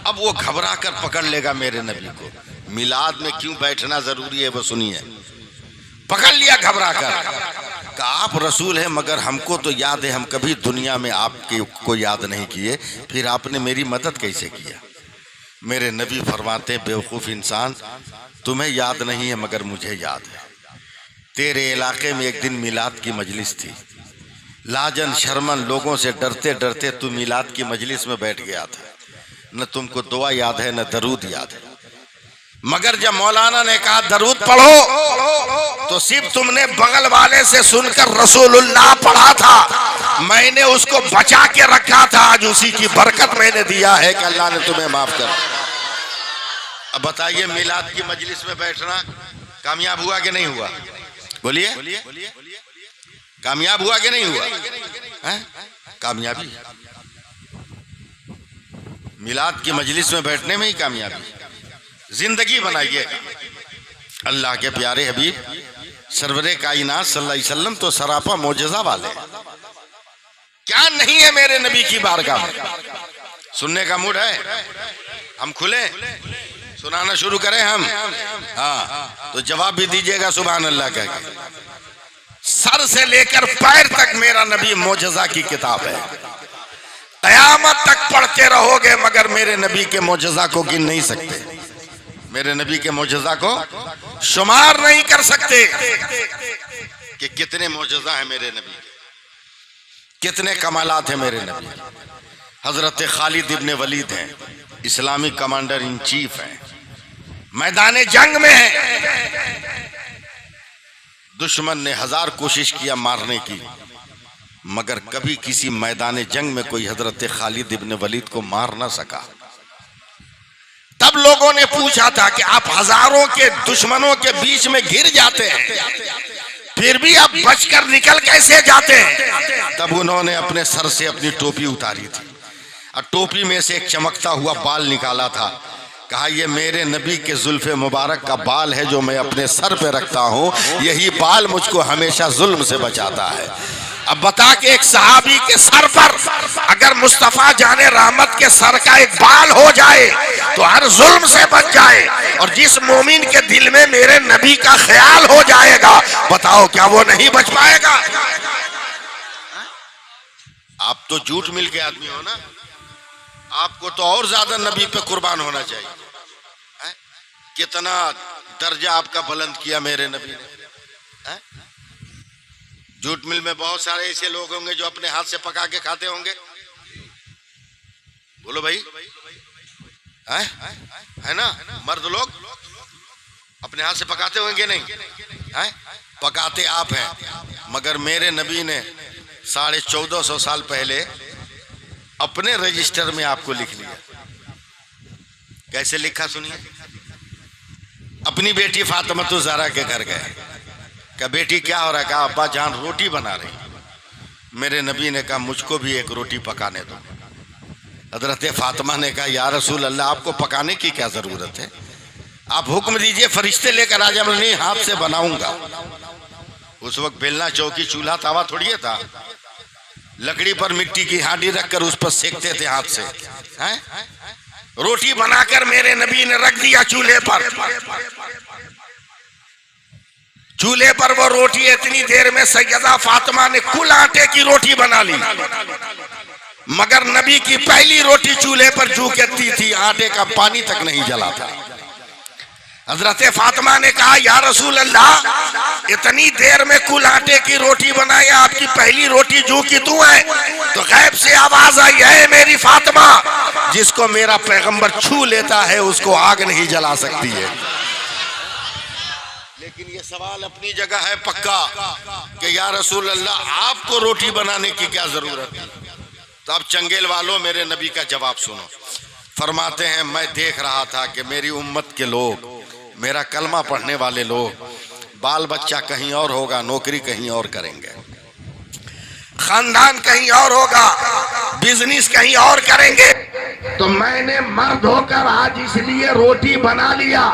اب وہ گھبرا کر پکڑ لے گا میرے نبی کو. میلاد میں کیوں بیٹھنا ضروری ہے وہ سنیے. پکڑ لیا گھبرا کر کہ آپ رسول ہیں مگر ہم کو تو یاد ہے ہم کبھی دنیا میں آپ کو یاد نہیں کیے، پھر آپ نے میری مدد کیسے کیا؟ میرے نبی فرماتے ہیں بیوقوف انسان، تمہیں یاد نہیں ہے مگر مجھے یاد ہے. تیرے علاقے میں ایک دن میلاد کی مجلس تھی، لاجن شرمن لوگوں سے ڈرتے ڈرتے تو میلاد کی مجلس میں بیٹھ گیا تھا. نہ تم کو دعا یاد ہے نہ درود یاد ہے. مگر جب مولانا نے کہا درود پڑھو تو صرف تم نے بغل والے سے سن کر رسول اللہ پڑھا تھا، میں نے اس کو بچا کے رکھا تھا، آج اسی کی برکت میں نے دیا ہے کہ اللہ نے تمہیں معاف کر. اب بتائیے میلاد کی مجلس میں بیٹھنا کامیاب ہوا کہ نہیں ہوا؟ بولیے کامیاب ہوا کہ نہیں ہوا؟ کامیابی میلاد کی مجلس میں بیٹھنے میں ہی کامیابی. زندگی بنائیے. اللہ کے پیارے حبیب سرور کائنات صلی اللہ علیہ وسلم تو سراپا معجزہ والے. کیا نہیں ہے میرے نبی کی بارگاہ میں؟ سننے کا موڈ ہے؟ ہم کھلے سنانا شروع کریں ہم؟ ہاں تو جواب بھی دیجئے گا سبحان اللہ کہہ کے. سر سے لے کر پیر تک میرا نبی معجزہ کی کتاب ہے. قیامت تک پڑھتے رہو گے مگر میرے نبی کے معجزہ کو گن نہیں سکتے، میرے نبی کے معجزہ کو شمار نہیں کر سکتے کہ کتنے معجزہ ہیں میرے نبی کے، کتنے کمالات ہیں میرے نبی. حضرت خالد ابن ولید ہیں، اسلامی کمانڈر ان چیف ہیں، میدان جنگ میں ہیں. دشمن نے 1000 کوشش کیا مارنے کی مگر کبھی کسی میدان جنگ میں کوئی حضرت خالد ابن ولید کو مار نہ سکا. تب لوگوں نے پوچھا تھا کہ آپ ہزاروں کے دشمنوں کے بیچ میں گر جاتے ہیں پھر بھی آپ بچ کر نکل کیسے جاتے ہیں؟ تب انہوں نے اپنے سر سے اپنی ٹوپی اتاری تھی اور ٹوپی میں سے ایک چمکتا ہوا بال نکالا تھا. کہا یہ میرے نبی کے زلف مبارک کا بال ہے جو میں اپنے سر پہ رکھتا ہوں، یہی بال مجھ کو ہمیشہ ظلم سے بچاتا ہے. اب بتا کہ ایک صحابی کے سر پر اگر مصطفیٰ جان رحمت کے سر کا ایک بال ہو جائے تو ہر ظلم سے بچ جائے، اور جس مومن کے دل میں میرے نبی کا خیال ہو جائے گا بتاؤ کیا وہ نہیں بچ پائے گا؟ آپ تو جھوٹ مل کے آدمی ہو نا، آپ کو تو اور زیادہ نبی پہ قربان ہونا چاہیے. کتنا درجہ آپ کا بلند کیا میرے نبی نے. جھوٹ مل میں بہت سارے ایسے لوگ ہوں گے جو اپنے ہاتھ سے پکا کے کھاتے ہوں گے. بولو بھائی ہے نا، مرد لوگ اپنے ہاتھ سے پکاتے ہوں گے نہیں؟ پکاتے آپ ہیں مگر میرے نبی نے 1450 سال پہلے اپنے رجسٹر میں آپ کو لکھ لیا. کیسے لکھا سنیے. اپنی بیٹی فاطمہ الزہرا کے گھر گئے. کہا بیٹی کیا ہو رہا ہے؟ کہا ابا جان روٹی بنا رہی. میرے نبی نے کہا مجھ کو بھی ایک روٹی پکانے دو. حضرت فاطمہ نے کہا یا رسول اللہ آپ کو پکانے کی کیا ضرورت ہے؟ آپ حکم دیجئے فرشتے لے کر آ جائیں. نہیں ہاتھ سے بناؤں گا. اس وقت بیلنا چوکی چولہا توا تھوڑی تھا. لکڑی پر مٹی کی ہانڈی رکھ کر اس پر سیکتے تھے ہاتھ سے. روٹی بنا کر میرے نبی نے رکھ دیا چولہے پر. چولہے پر وہ روٹی اتنی دیر میں سیدہ فاطمہ نے کل آٹے کی روٹی بنا لی. مگر نبی کی پہلی روٹی چولہے پر جو کہتی تھی آٹے کا پانی تک نہیں جلا تھا. حضرت فاطمہ نے کہا یا رسول اللہ اتنی دیر میں کل آٹے کی روٹی بنائی, آپ کی پہلی روٹی جو کی تو ہے. تو غیب سے آواز آئی ہے میری فاطمہ جس کو میرا پیغمبر چھو لیتا ہے اس کو آگ نہیں جلا سکتی ہے. لیکن یہ سوال اپنی جگہ ہے پکا کہ یا رسول اللہ آپ کو روٹی بنانے کی کیا ضرورت ہے؟ تو اب چنگیل والوں میرے نبی کا جواب سنو. فرماتے ہیں میں دیکھ رہا تھا کہ میری امت کے لوگ, میرا کلمہ پڑھنے والے لوگ, بال بچہ کہیں اور ہوگا, نوکری کہیں اور کریں گے, خاندان کہیں اور ہوگا, بزنس کہیں اور کریں گے. تو میں نے مرد ہو کر آج اس لیے روٹی بنا لیا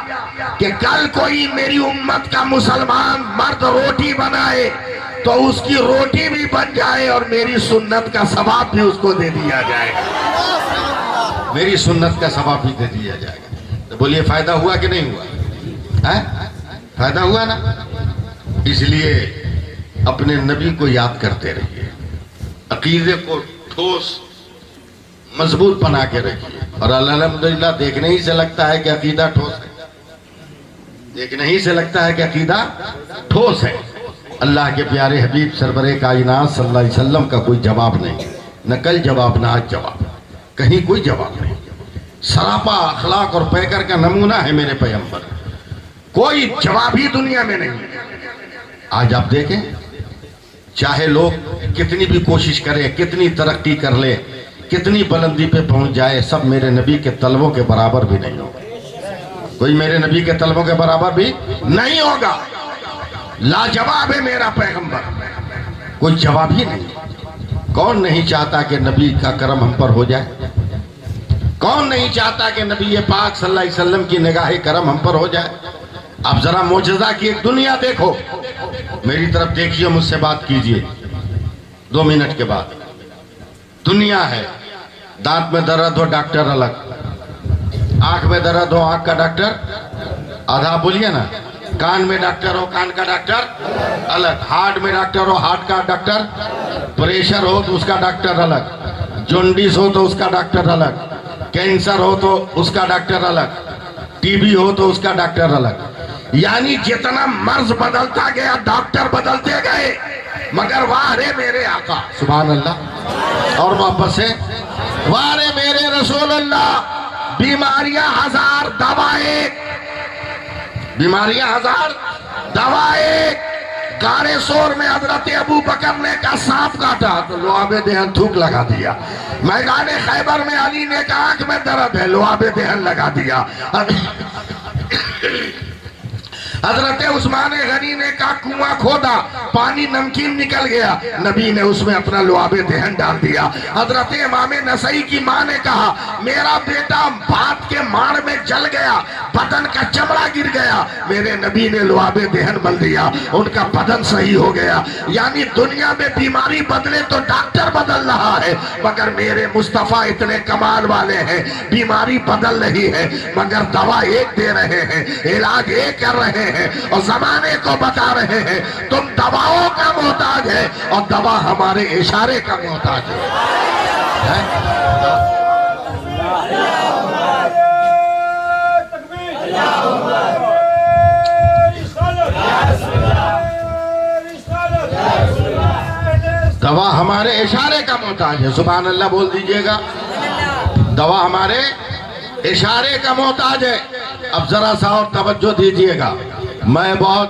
کہ کل کوئی میری امت کا مسلمان مرد روٹی بنائے تو اس کی روٹی بھی بن جائے اور میری سنت کا ثواب بھی اس کو دے دیا جائے گا. میری سنت کا ثواب بھی دے دیا جائے گا. تو بولیے فائدہ ہوا کہ نہیں ہوا؟ فائدہ ہوا نا. اس لیے اپنے نبی کو یاد کرتے رہیے, عقیدے کو ٹھوس مضبوط بنا کے رکھیے. اور الحمدللہ دیکھنے ہی سے لگتا ہے کہ عقیدہ ٹھوس ہے. دیکھنے ہی سے لگتا ہے کہ عقیدہ ٹھوس ہے. اللہ کے پیارے حبیب سرور کائنات صلی اللہ علیہ وسلم کا کوئی جواب نہیں, نہ کل جواب نہ آج جواب, کہیں کوئی جواب نہیں. سراپا اخلاق اور پیکر کا نمونہ ہے میرے پیغمبر, کوئی جواب ہی دنیا میں نہیں. آج آپ دیکھیں چاہے لوگ کتنی بھی کوشش کریں, کتنی ترقی کر لیں, کتنی بلندی پہ پہنچ جائے, سب میرے نبی کے طلبوں کے برابر بھی نہیں ہوگا. کوئی میرے نبی کے طلبوں کے برابر بھی نہیں ہوگا. لاجواب ہے میرا پیغمبر, کوئی جواب ہی نہیں. کون نہیں چاہتا کہ نبی کا کرم ہم پر ہو جائے؟ کون نہیں چاہتا کہ نبی پاک صلی اللہ علیہ وسلم کی نگاہ کرم ہم پر ہو جائے؟ اب ذرا معجزہ کی ایک دنیا دیکھو, میری طرف دیکھیے, مجھ سے بات کیجئے 2 منٹ کے بعد. دنیا ہے, دانت میں درد ہو ڈاکٹر الگ, آنکھ میں درد ہو آنکھ کا ڈاکٹر آدھا, بولیے نا, کان میں ڈاکٹر ہو کان کا ڈاکٹر الگ, ہارٹ میں ڈاکٹر ہو ہارٹ کا ڈاکٹر, پریشر ہو تو اس کا ڈاکٹر الگ, جونڈس ہو تو اس کا ڈاکٹر الگ, کینسر ہو تو اس کا ڈاکٹر الگ, ٹی بی ہو تو اس کا ڈاکٹر الگ. یعنی جتنا مرض بدلتا گیا ڈاکٹر بدلتے گئے, مگر واہ رے میرے آقا سبحان اللہ. اور واپس سے واہ رے میرے رسول اللہ, بیماریاں ہزار دوا ایک, بیماریاں ہزار دوا ایک. غارِ سور میں حضرت ابو بکر نے کہا سانپ کاٹا تو لعاب دہن تھوک لگا دیا. میدان خیبر میں علی نے کہا آنکھ میں درد ہے, لعاب دہن لگا دیا. حضرت عثمان غنی نے کہا کنواں کھودا, پانی نمکین نکل گیا, نبی نے اس میں اپنا لعاب دہن ڈال دیا. حضرت امام نسائی کی ماں نے کہا میرا بیٹا بات کے مار میں جل گیا, بدن کا چمڑا گر گیا, میرے نبی نے لعاب دہن مل دیا, ان کا بدن صحیح ہو گیا. یعنی دنیا میں بیماری بدلے تو ڈاکٹر بدل رہا ہے, مگر میرے مصطفیٰ اتنے کمال والے ہیں, بیماری بدل رہی ہے مگر دوا ایک دے رہے ہیں, علاج ایک کر رہے ہیں, اور زمانے کو بتا رہے ہیں تم دواؤں کا محتاج ہے اور دوا ہمارے اشارے کا محتاج ہے. دوا ہمارے اشارے کا محتاج ہے. سبحان اللہ بول دیجئے گا. دوا ہمارے اشارے کا محتاج ہے. اب ذرا سا اور توجہ دیجئے گا, میں بہت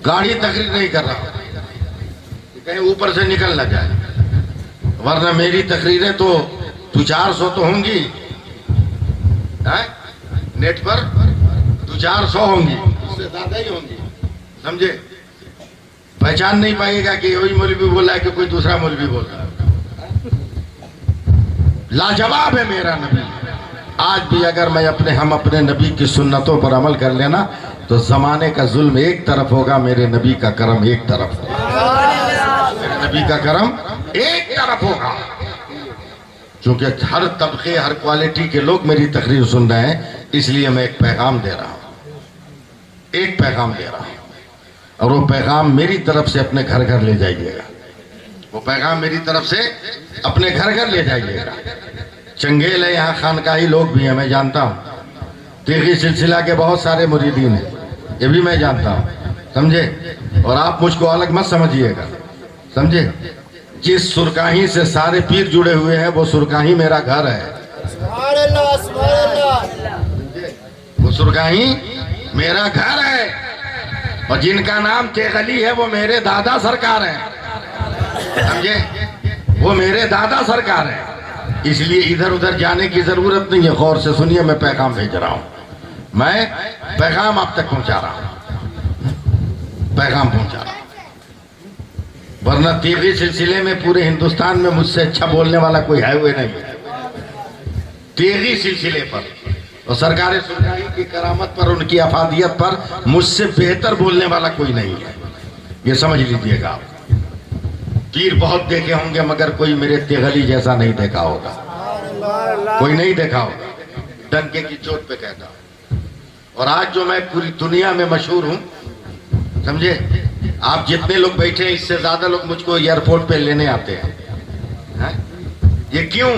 گاڑی تقریر نہیں کر رہا, کہیں اوپر سے نکل نہ جائے، ورنہ میری تقریریں تو 400 تو ہوں گی، نیٹ پر 400 ہوں گی، اس سے زیادہ ہی ہوں گی، سمجھے؟ پہچان نہیں پائے گا کہ وہی مولوی بول رہا ہے کہ کوئی دوسرا مولوی بول رہا ہے۔ لاجواب ہے میرا نبی۔ آج بھی اگر میں ہم اپنے نبی کی سنتوں پر عمل کر لینا تو زمانے کا ظلم ایک طرف ہوگا، میرے نبی کا کرم ایک طرف ہوگا، میرے نبی کا کرم ایک طرف ہوگا۔ چونکہ ہر طبقے ہر کوالٹی کے لوگ میری تقریر سن رہے ہیں، اس لیے میں ایک پیغام دے رہا ہوں، ایک پیغام دے رہا ہوں، اور وہ پیغام میری طرف سے اپنے گھر گھر لے جائیے گا، وہ پیغام میری طرف سے اپنے گھر گھر لے جائیے گا۔ چنگیل ہے، یہاں خانقاہی لوگ بھی ہیں، میں جانتا ہوں، تیغی سلسلہ کے بہت سارے مریدین ہیں، یہ بھی میں جانتا ہوں، سمجھے؟ اور آپ مجھ کو الگ مت سمجھیے گا، سمجھے؟ جس سرکاہی سے سارے پیر جڑے ہوئے ہیں وہ سرکاہی میرا گھر ہے، سبحان اللہ سبحان اللہ، وہ سرکاہی میرا گھر ہے، اور جن کا نام تیغلی ہے وہ میرے دادا سرکار ہیں، سمجھے؟ وہ میرے دادا سرکار ہیں، اس لیے ادھر ادھر جانے کی ضرورت نہیں ہے۔ غور سے سنیے، میں پیغام بھیج رہا ہوں، میں پیغام آپ تک پہنچا رہا ہوں، پیغام پہنچا رہا ہوں، ورنہ تیغی سلسلے میں پورے ہندوستان میں مجھ سے اچھا بولنے والا کوئی ہے ہوئے نہیں، تیغی سلسلے پر اور سرکار سرکاری کی کرامت پر، ان کی افادیت پر مجھ سے بہتر بولنے والا کوئی نہیں ہے، یہ سمجھ لیجئے گا آپ۔ پیر بہت دیکھے ہوں گے مگر کوئی میرے تیغلی جیسا نہیں دیکھا ہوگا، کوئی نہیں دیکھا ہوگا، ڈنکے کی چوٹ پہ کہتا ہوں۔ اور آج جو میں پوری دنیا میں مشہور ہوں، سمجھے؟ آپ جتنے لوگ بیٹھے ہیں اس سے زیادہ لوگ مجھ کو ایئرپورٹ پہ لینے آتے ہیں، یہ کیوں؟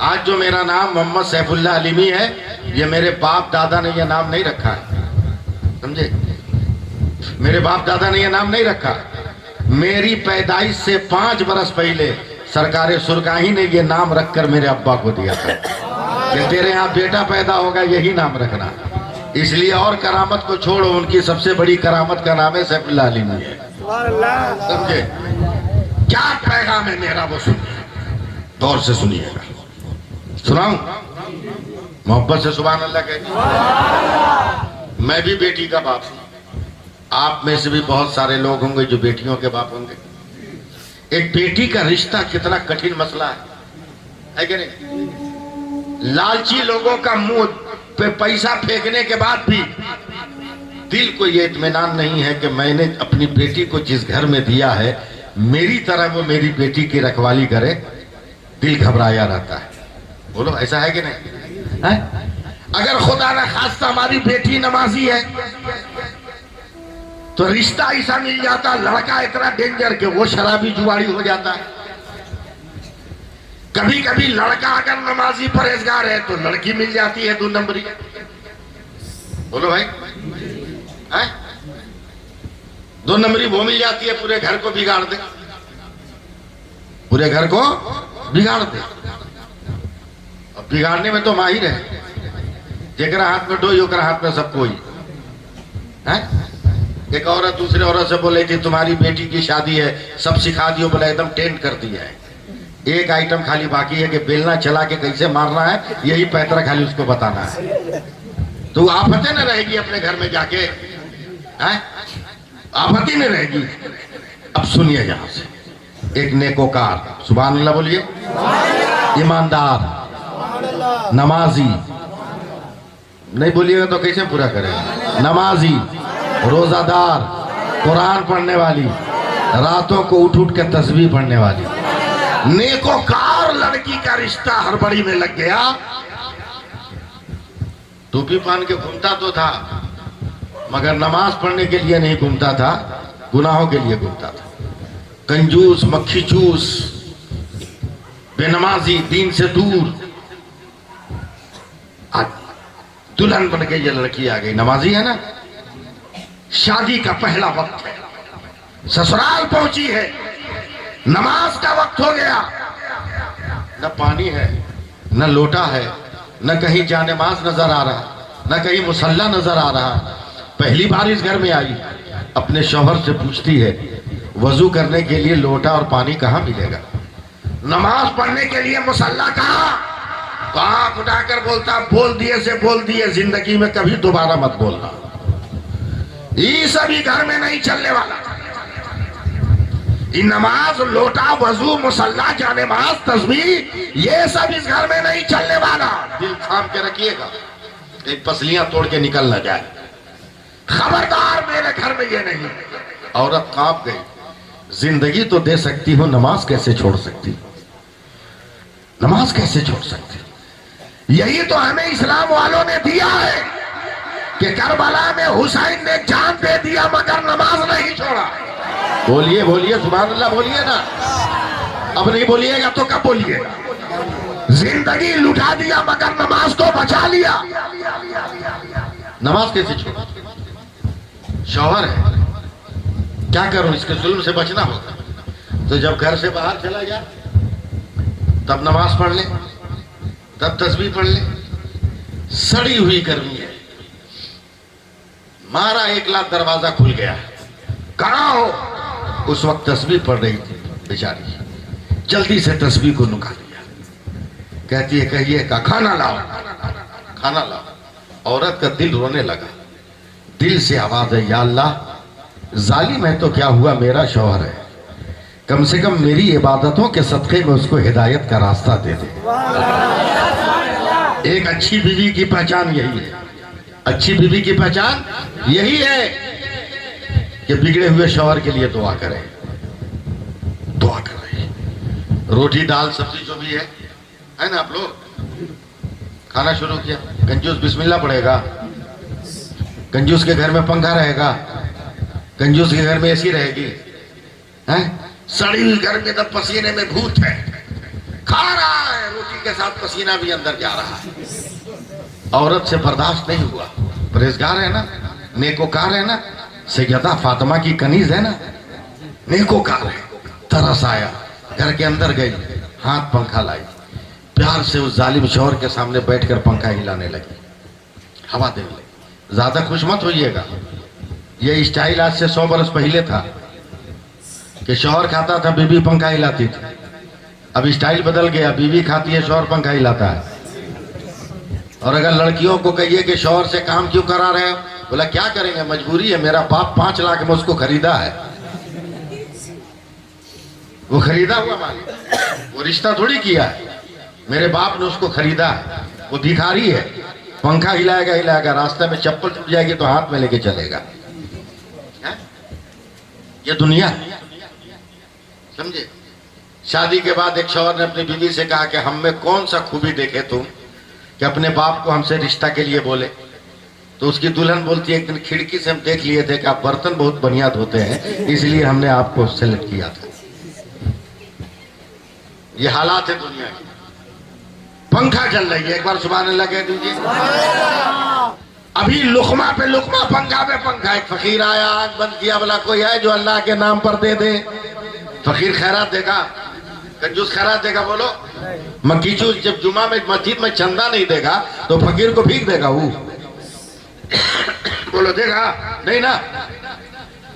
آج جو میرا نام محمد سیف اللہ علیمی ہے، یہ میرے باپ دادا نے یہ نام نہیں رکھا ہے، سمجھے؟ میرے باپ دادا نے یہ نام نہیں رکھا، میری پیدائش سے 5 برس پہلے سرکار سرکاہی نے یہ نام رکھ کر میرے ابا کو دیا تھا کہ تیرے یہاں بیٹا پیدا ہوگا یہی نام رکھنا، اس لیے اور کرامت کو چھوڑو، ان کی سب سے بڑی کرامت کا نام ہے سیف اللہ علیمی ہے، سمجھے؟ کیا پیغام ہے میرا وہ سنیے، غور سے سنیے گا، سناؤں؟ محبت سے سبحان اللہ کہتے۔ میں بھی بیٹی کا باپ ہوں، آپ میں سے بھی بہت سارے لوگ ہوں گے جو بیٹیوں کے باپ ہوں گے۔ ایک بیٹی کا رشتہ کتنا کٹھن مسئلہ ہے کہ نہیں؟ لالچی لوگوں کا منہ پہ پیسہ پھینکنے کے بعد بھی دل کو یہ اطمینان نہیں ہے کہ میں نے اپنی بیٹی کو جس گھر میں دیا ہے میری طرح وہ میری بیٹی کی رکھوالی کرے، دل گھبرایا رہتا ہے۔ بولو ایسا ہے کہ نہیں؟ اگر خدا نہ خواستہ ہماری بیٹی نمازی ہے تو رشتہ ایسا مل جاتا، لڑکا اتنا ڈینجر کہ وہ شرابی جواری ہو جاتا ہے۔ کبھی کبھی لڑکا اگر نمازی پرہیزگار ہے تو لڑکی مل جاتی ہے 2 نمبری۔ بولو بھائی، 2 نمبری وہ مل جاتی ہے، پورے گھر کو بگاڑ دے، پورے گھر کو بگاڑ دے۔ اور بگاڑنے میں تو ماہر ہے، جیکرا ہاتھ میں ڈوئی اوکرا ہاتھ میں سب کوئی۔ ایک عورت دوسرے عورت سے بولے تھی تمہاری بیٹی کی شادی ہے، سب سکھا دیو، بولا ایک دم ٹینٹ کر دیا ہے، ایک آئٹم خالی باقی ہے کہ بیلنا چلا کے کیسے مارنا ہے، یہی پیترا خالی اس کو بتانا ہے۔ تو آفت نہ رہے گی اپنے گھر میں جا کے، آفت ہی نہیں رہے گی۔ اب سنیے یہاں سے، ایک نیکوکار، سبحان اللہ بولیے، ایماندار، نمازی، نہیں بولیے گا تو کیسے پورا کرے گا، نمازی، روزہ دار، قرآن پڑھنے والی، راتوں کو اٹھ اٹھ کے تسبیح پڑھنے والی، نیکوکار لڑکی کا رشتہ ہڑبڑی میں لگ گیا۔ ٹوپی پہن کے گھومتا تو تھا مگر نماز پڑھنے کے لیے نہیں گھومتا تھا، گناہوں کے لیے گھومتا تھا، کنجوس، مکھی چوس، بے نمازی، دین سے دور۔ دلہن بن کے یہ لڑکی آ گئی، نمازی ہے نا، شادی کا پہلا وقت ہے، سسرال پہنچی ہے، نماز کا وقت ہو گیا، نہ پانی ہے، نہ لوٹا ہے، نہ کہیں جانماز نظر آ رہا، نہ کہیں مصلی نظر آ رہا۔ پہلی بار اس گھر میں آئی، اپنے شوہر سے پوچھتی ہے، وضو کرنے کے لیے لوٹا اور پانی کہاں ملے گا؟ نماز پڑھنے کے لیے مصلی کہاں؟ تو آنکھ اٹھا کر بولتا بول دیے سے بول دیے، زندگی میں کبھی دوبارہ مت بولنا، یہ سبھی گھر میں نہیں چلنے والا۔ یہ نماز، لوٹا، وضو، مصلی، جانماز، تسبیح، یہ سب اس گھر میں نہیں چلنے والا۔ دل تھام کے رکھیے گا، ایک پسلیاں توڑ کے نکل نہ جائے۔ خبردار، میرے گھر میں یہ نہیں۔ عورت کانپ گئی، زندگی تو دے سکتی ہو، نماز کیسے چھوڑ سکتی؟ نماز کیسے چھوڑ سکتی؟ یہی تو ہمیں اسلام والوں نے دیا ہے کہ کربلا میں حسین نے جان دے دیا مگر نماز نہیں چھوڑا۔ بولیے بولیے سبحان اللہ بولیے نا، اب نہیں بولیے گا تو کب بولیے گا؟ زندگی لٹا دیا مگر نماز کو بچا لیا۔ نماز کیسے چھوڑا؟ شوہر ہے، کیا کروں، اس کے ظلم سے بچنا ہوگا، تو جب گھر سے باہر چلا جائے تب نماز پڑھ لے، تب تسبیح پڑھ لے۔ سڑی ہوئی گرمی ہے، مارا ایک لاکھ دروازہ کھل گیا، کہاں ہو؟ اس وقت تسبیح پڑھ رہی تھی بیچاری، جلدی سے تسبیح کو نکال لیا، کہتی ہے کہیے کا کھانا لاؤ، کھانا لاؤ۔ عورت کا دل رونے لگا، دل سے آواز ہے یا اللہ، ظالم ہے تو کیا ہوا، میرا شوہر ہے، کم سے کم میری عبادتوں کے صدقے میں اس کو ہدایت کا راستہ دے دے۔ ایک اچھی بیوی کی پہچان یہی ہے، اچھی بیوی کی پہچان یہی ہے کہ بگڑے ہوئے شوہر کے لیے دعا کرے، دعا کرے۔ روٹی دال سبزی جو بھی ہے نا، آپ لوگ کھانا شروع کیا، کنجوس بسم اللہ پڑھے گا، کنجوس کے گھر میں پنکھا رہے گا، کنجوس کے گھر میں اے سی رہے گی، سڑی ہوئی گھر میں تب پسینے میں بھوت ہے، کھا رہا ہے روٹی کے ساتھ پسینہ بھی اندر جا رہا ہے، عورت سے برداشت نہیں ہوا۔ پرہیزگار ہے نا، نیکوکار ہے نا، سیدہ فاطمہ کی کنیز ہے نا، نیکوکار ہے، ترس آیا، گھر کے اندر گئی، ہاتھ پنکھا لائی، پیار سے اس ظالم شوہر کے سامنے بیٹھ کر پنکھا ہلانے لگی، ہوا دینے لگی۔ زیادہ خوش مت ہوئیے گا، یہ اسٹائل آج سے 100 برس پہلے تھا کہ شوہر کھاتا تھا بیوی پنکھا ہلاتی تھی، اب اسٹائل بدل گیا، بیوی کھاتی ہے شوہر پنکھا ہلاتا ہے۔ اور اگر لڑکیوں کو کہیے کہ شوہر سے کام کیوں کرا رہے ہو، بولا کیا کریں گے، مجبوری ہے، میرا باپ 5 لاکھ میں اس کو خریدا ہے، وہ خریدا ہوا مالک، وہ رشتہ تھوڑی کیا ہے، میرے باپ نے اس کو خریدا ہے، وہ بھکاری ہے، پنکھا ہلائے گا، راستہ میں چپل ٹوٹ جائے گی تو ہاتھ میں لے کے چلے گا۔ یہ دنیا ہے، سمجھے؟ شادی کے بعد ایک شوہر نے اپنی بیوی سے کہا کہ ہم میں کون سا خوبی دیکھے تم کہ اپنے باپ کو ہم سے رشتہ کے لیے بولے؟ تو اس کی دلہن بولتی ہے ایک دن کھڑکی سے ہم دیکھ لیے تھے کہ آپ برتن بہت بنیاد ہوتے ہیں، اس لیے ہم نے آپ کو سلیکٹ کیا تھا۔ یہ حالات ہے دنیا کی۔ پنکھا چل رہی ہے، ایک بار سبحان اللہ کہہ دیجیے۔ ابھی لقمہ پہ لقمہ، پنکھا پہ پنکھا۔ ایک فقیر آیا، آنکھ بند کیا، بولا کوئی ہے جو اللہ کے نام پر دے دے؟ فقیر خیرات دے گا؟ کنجوس خیرات دے گا؟ بولو مکی چوس جب جمعہ میں مسجد میں چندہ نہیں دے گا تو فقیر کو بھیک دے گا وہ؟ بولو دے گا؟ نہیں نا،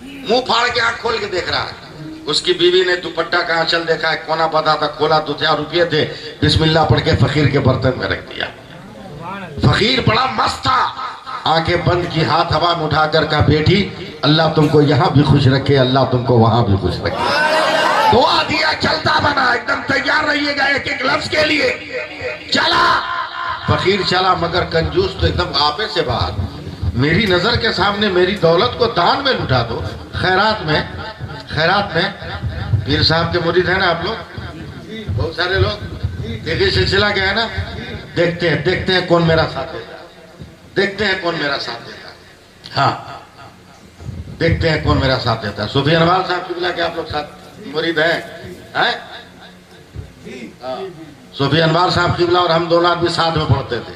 منہ پھاڑ کے آنکھ کھول کے دیکھ رہا ہے۔ اس کی بیوی نے دوپٹہ کا آنچل دیکھا، ایک کونا پتا تھا، کھولا تو 1000 روپے تھے، بسم اللہ پڑھ کے فقیر کے برتن میں رکھ دیا۔ فقیر بڑا مست تھا، آنکھیں بند کی، ہاتھ ہوا میں اٹھا کر کہا بیٹی اللہ تم کو یہاں بھی خوش رکھے، اللہ تم کو وہاں بھی خوش رکھے۔ دعا دیا، چلتا بنا، ایک دم تیار رہیے گا ایک ایک لفظ کے لیے۔ چلا فقیر، چلا، مگر کنجوس تو ایک دم آپے سے باہر، میری نظر کے سامنے میری دولت کو دان میں لٹا دو۔ خیرات میں پیر صاحب کے مرید ہیں نا آپ لوگ، بہت سارے لوگ، دیکھیے سلسلہ کیا ہے نا، دیکھتے ہیں کون میرا ساتھ دیتا ہے، دیکھتے ہیں کون میرا ساتھ دیتا ہے، ہاں دیکھتے ہیں کون میرا ساتھ دیتا ہے۔ صوفی انوار صاحب کی بلا کہ آپ لوگ ساتھ مرید ہیں؟ صوفی انوار صاحب کی بلا اور ہم دونوں آدمی ساتھ میں پڑھتے تھے،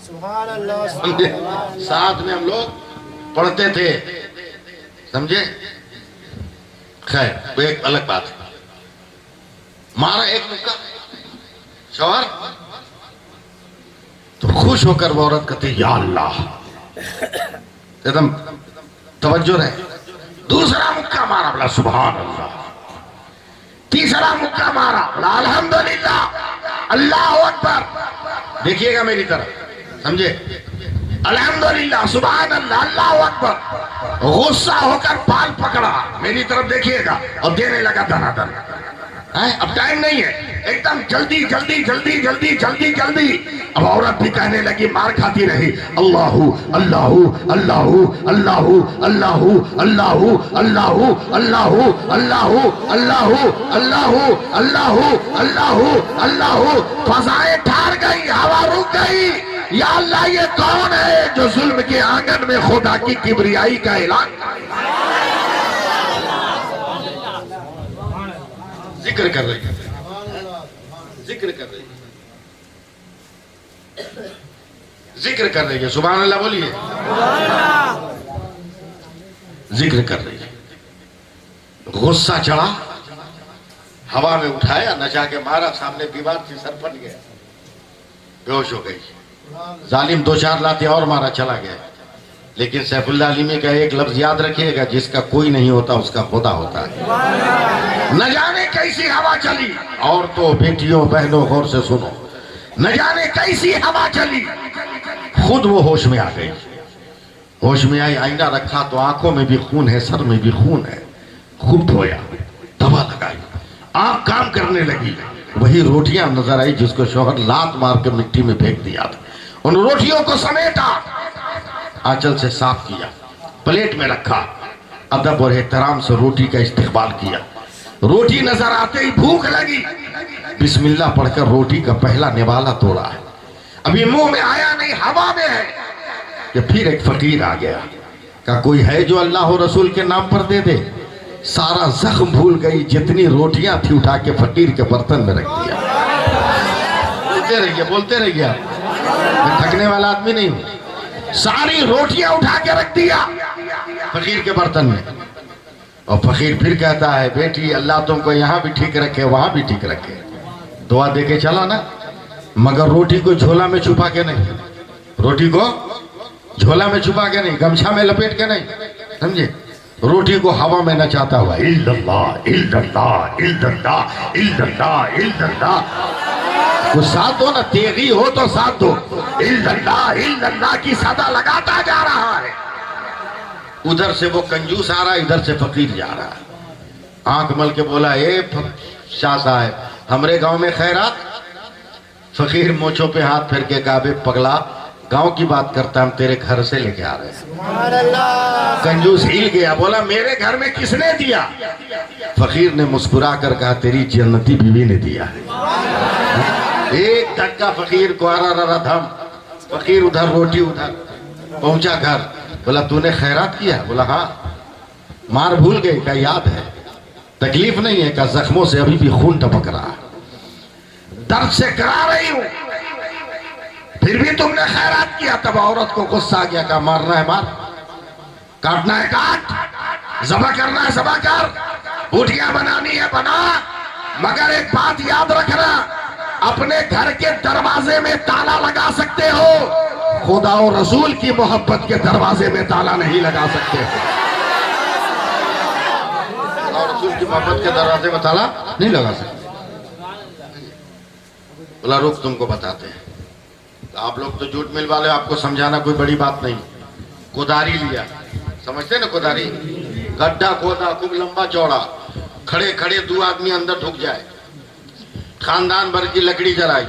سبحان اللہ، ساتھ میں ہم لوگ پڑھتے تھے، سمجھے؟ خیر وہ ایک الگ بات ہے۔ مارا ایک مکہ شوہر تو خوش ہو کر وہ عورت کہتی یا اللہ، ایک دم توجہ رہے، دوسرا مکہ مارا، بولا سبحان اللہ، تیسرا مکہ مارا، بولا الحمدللہ، اللہ اکبر، دیکھیے گا میری طرف، سمجھے، الحمدللہ، سبحان اللہ، اللہ اکبر، غصہ ہو کر پال پکڑا، میری طرف دیکھیے گا، اور دینے لگا دنا دن، اب ٹائم نہیں ہے، ایک دم جلدی جلدی جلدی جلدی جلدی جلدی، اب عورت بھی کہنے لگی، مار کھاتی رہی، اللہ اللہ اللہ اللہ اللہ اللہ اللہ اللہ اللہ اللہ اللہ اللہ اللہ اللہ، فضائیں ٹھار گئی، ہوا رک گئی، یا اللہ یہ کون ہے جو ظلم کے آنگن میں خدا کی کبریائی کا اعلان، ذکر کر رہی ہے، ذکر کر رہی ہے، ذکر کر رہی ہے، سبحان اللہ بولیے، ذکر کر رہی ہے، غصہ چڑھا، ہوا میں اٹھایا، نچا کے مارا، سامنے دیوار تھی، سر پھٹ گیا، بے ہوش ہو گئی، ظالم دو چار لاتے اور مارا، چلا گیا، لیکن سیف اللہ علیمی کا ایک لفظ یاد رکھیے گا، جس کا کوئی نہیں ہوتا اس کا خدا ہوتا ہے، نہ جانے کیسی ہوا چلی، عورتوں بیٹیوں بہنوں غور سے سنو، نہ جانے کیسی ہوا چلی، خود وہ ہوش میں آ گئی، ہوش میں آئی، آئینہ رکھا تو آنکھوں میں بھی خون ہے، سر میں بھی خون ہے، خوب دھویا، دوا لگائی، آنکھ کام کرنے لگی، وہی روٹیاں نظر آئی جس کو شوہر لات مار کے مٹی میں پھینک دیا تھا، ان روٹیوں کو سمیٹا، آنچل سے صاف کیا، پلیٹ میں رکھا، ادب اور احترام سے روٹی کا استقبال کیا، روٹی نظر آتے ہی بھوک لگی، بسم اللہ پڑھ کر روٹی کا پہلا نوالا توڑا ہے، ابھی منہ میں آیا نہیں، ہوا میں ہے کہ پھر ایک فقیر آ گیا، کہا کوئی ہے جو اللہ و رسول کے نام پر دے دے، سارا زخم بھول گئی، جتنی روٹیاں تھی اٹھا کے فقیر کے برتن میں رکھ دیا، بولتے رہیے آپ، میں تھکنے والا آدمی نہیں ہوں، ساری روٹیاں اٹھا کے رکھ دیا فقیر کے برتن میں، اور فقیر پھر کہتا ہے بیٹی اللہ تم کو یہاں بھی ٹھیک رکھے وہاں بھی ٹھیک رکھے، دعا دے کے چلا نا، مگر روٹی کو جھولا میں چھپا کے نہیں، روٹی کو جھولا میں چھپا کے نہیں، گمچھا میں لپیٹ کے نہیں، سمجھے، روٹی کو ہوا میں نچاتا ہوا، الا اللہ الا اللہ الا اللہ الا اللہ الا اللہ، کچھ ساتھ دو نا، تیغی ہو تو ساتھ دو، الا اللہ کی صدا لگاتا جا رہا ہے، ادھر سے وہ کنجوس آ رہا ہے، ادھر سے فقیر جا رہا ہے، آنکھ مل کے بولا اے شاہ صاحب ہمارے گاؤں میں خیرات، فقیر موچوں پہ ہاتھ پھر کے کہا بے پگلا گاؤں کی بات کرتا ہم تیرے گھر سے لے کے آ رہے ہیں، سبحان اللہ، کنجوس ہل گیا، بولا میرے گھر میں کس نے دیا، فقیر نے مسکرا کر کہا تیری جنتی بیوی نے دیا ہے، ایک دھکا فقیر کو آرا دھم، فقیر ادھر روٹی ادھر، پہنچا گھر، بولا تو نے خیرات کیا، بولا ہاں، مار بھول گئے، کہا یاد ہے، تکلیف نہیں ہے، کہا زخموں سے ابھی بھی خون ٹپک رہا ہے، درد سے کرا رہی ہوں، پھر بھی تم نے خیرات کیا، تب عورت کو غصہ آ گیا، کہا مارنا ہے مار، کاٹنا ہے کاٹ، ذبح کرنا ہے ذبح کر، بوٹیاں بنانی ہے بنا، مگر ایک بات یاد رکھنا، اپنے گھر کے دروازے میں تالا لگا سکتے ہو، خدا و رسول کی محبت کے دروازے میں تالا نہیں لگا سکتے، خدا و رسول کی محبت کے دروازے میں تالا نہیں لگا سکتے، بولا رک تم کو بتاتے ہیں، آپ لوگ تو جھوٹ مل والے، آپ کو سمجھانا کوئی بڑی بات نہیں، کداری لیا، سمجھتے ہیں نا کداری، گڈھا کھودا خوب لمبا چوڑا، کھڑے کھڑے دو آدمی اندر ڈھک جائے، خاندان بھر کی لکڑی جلائی،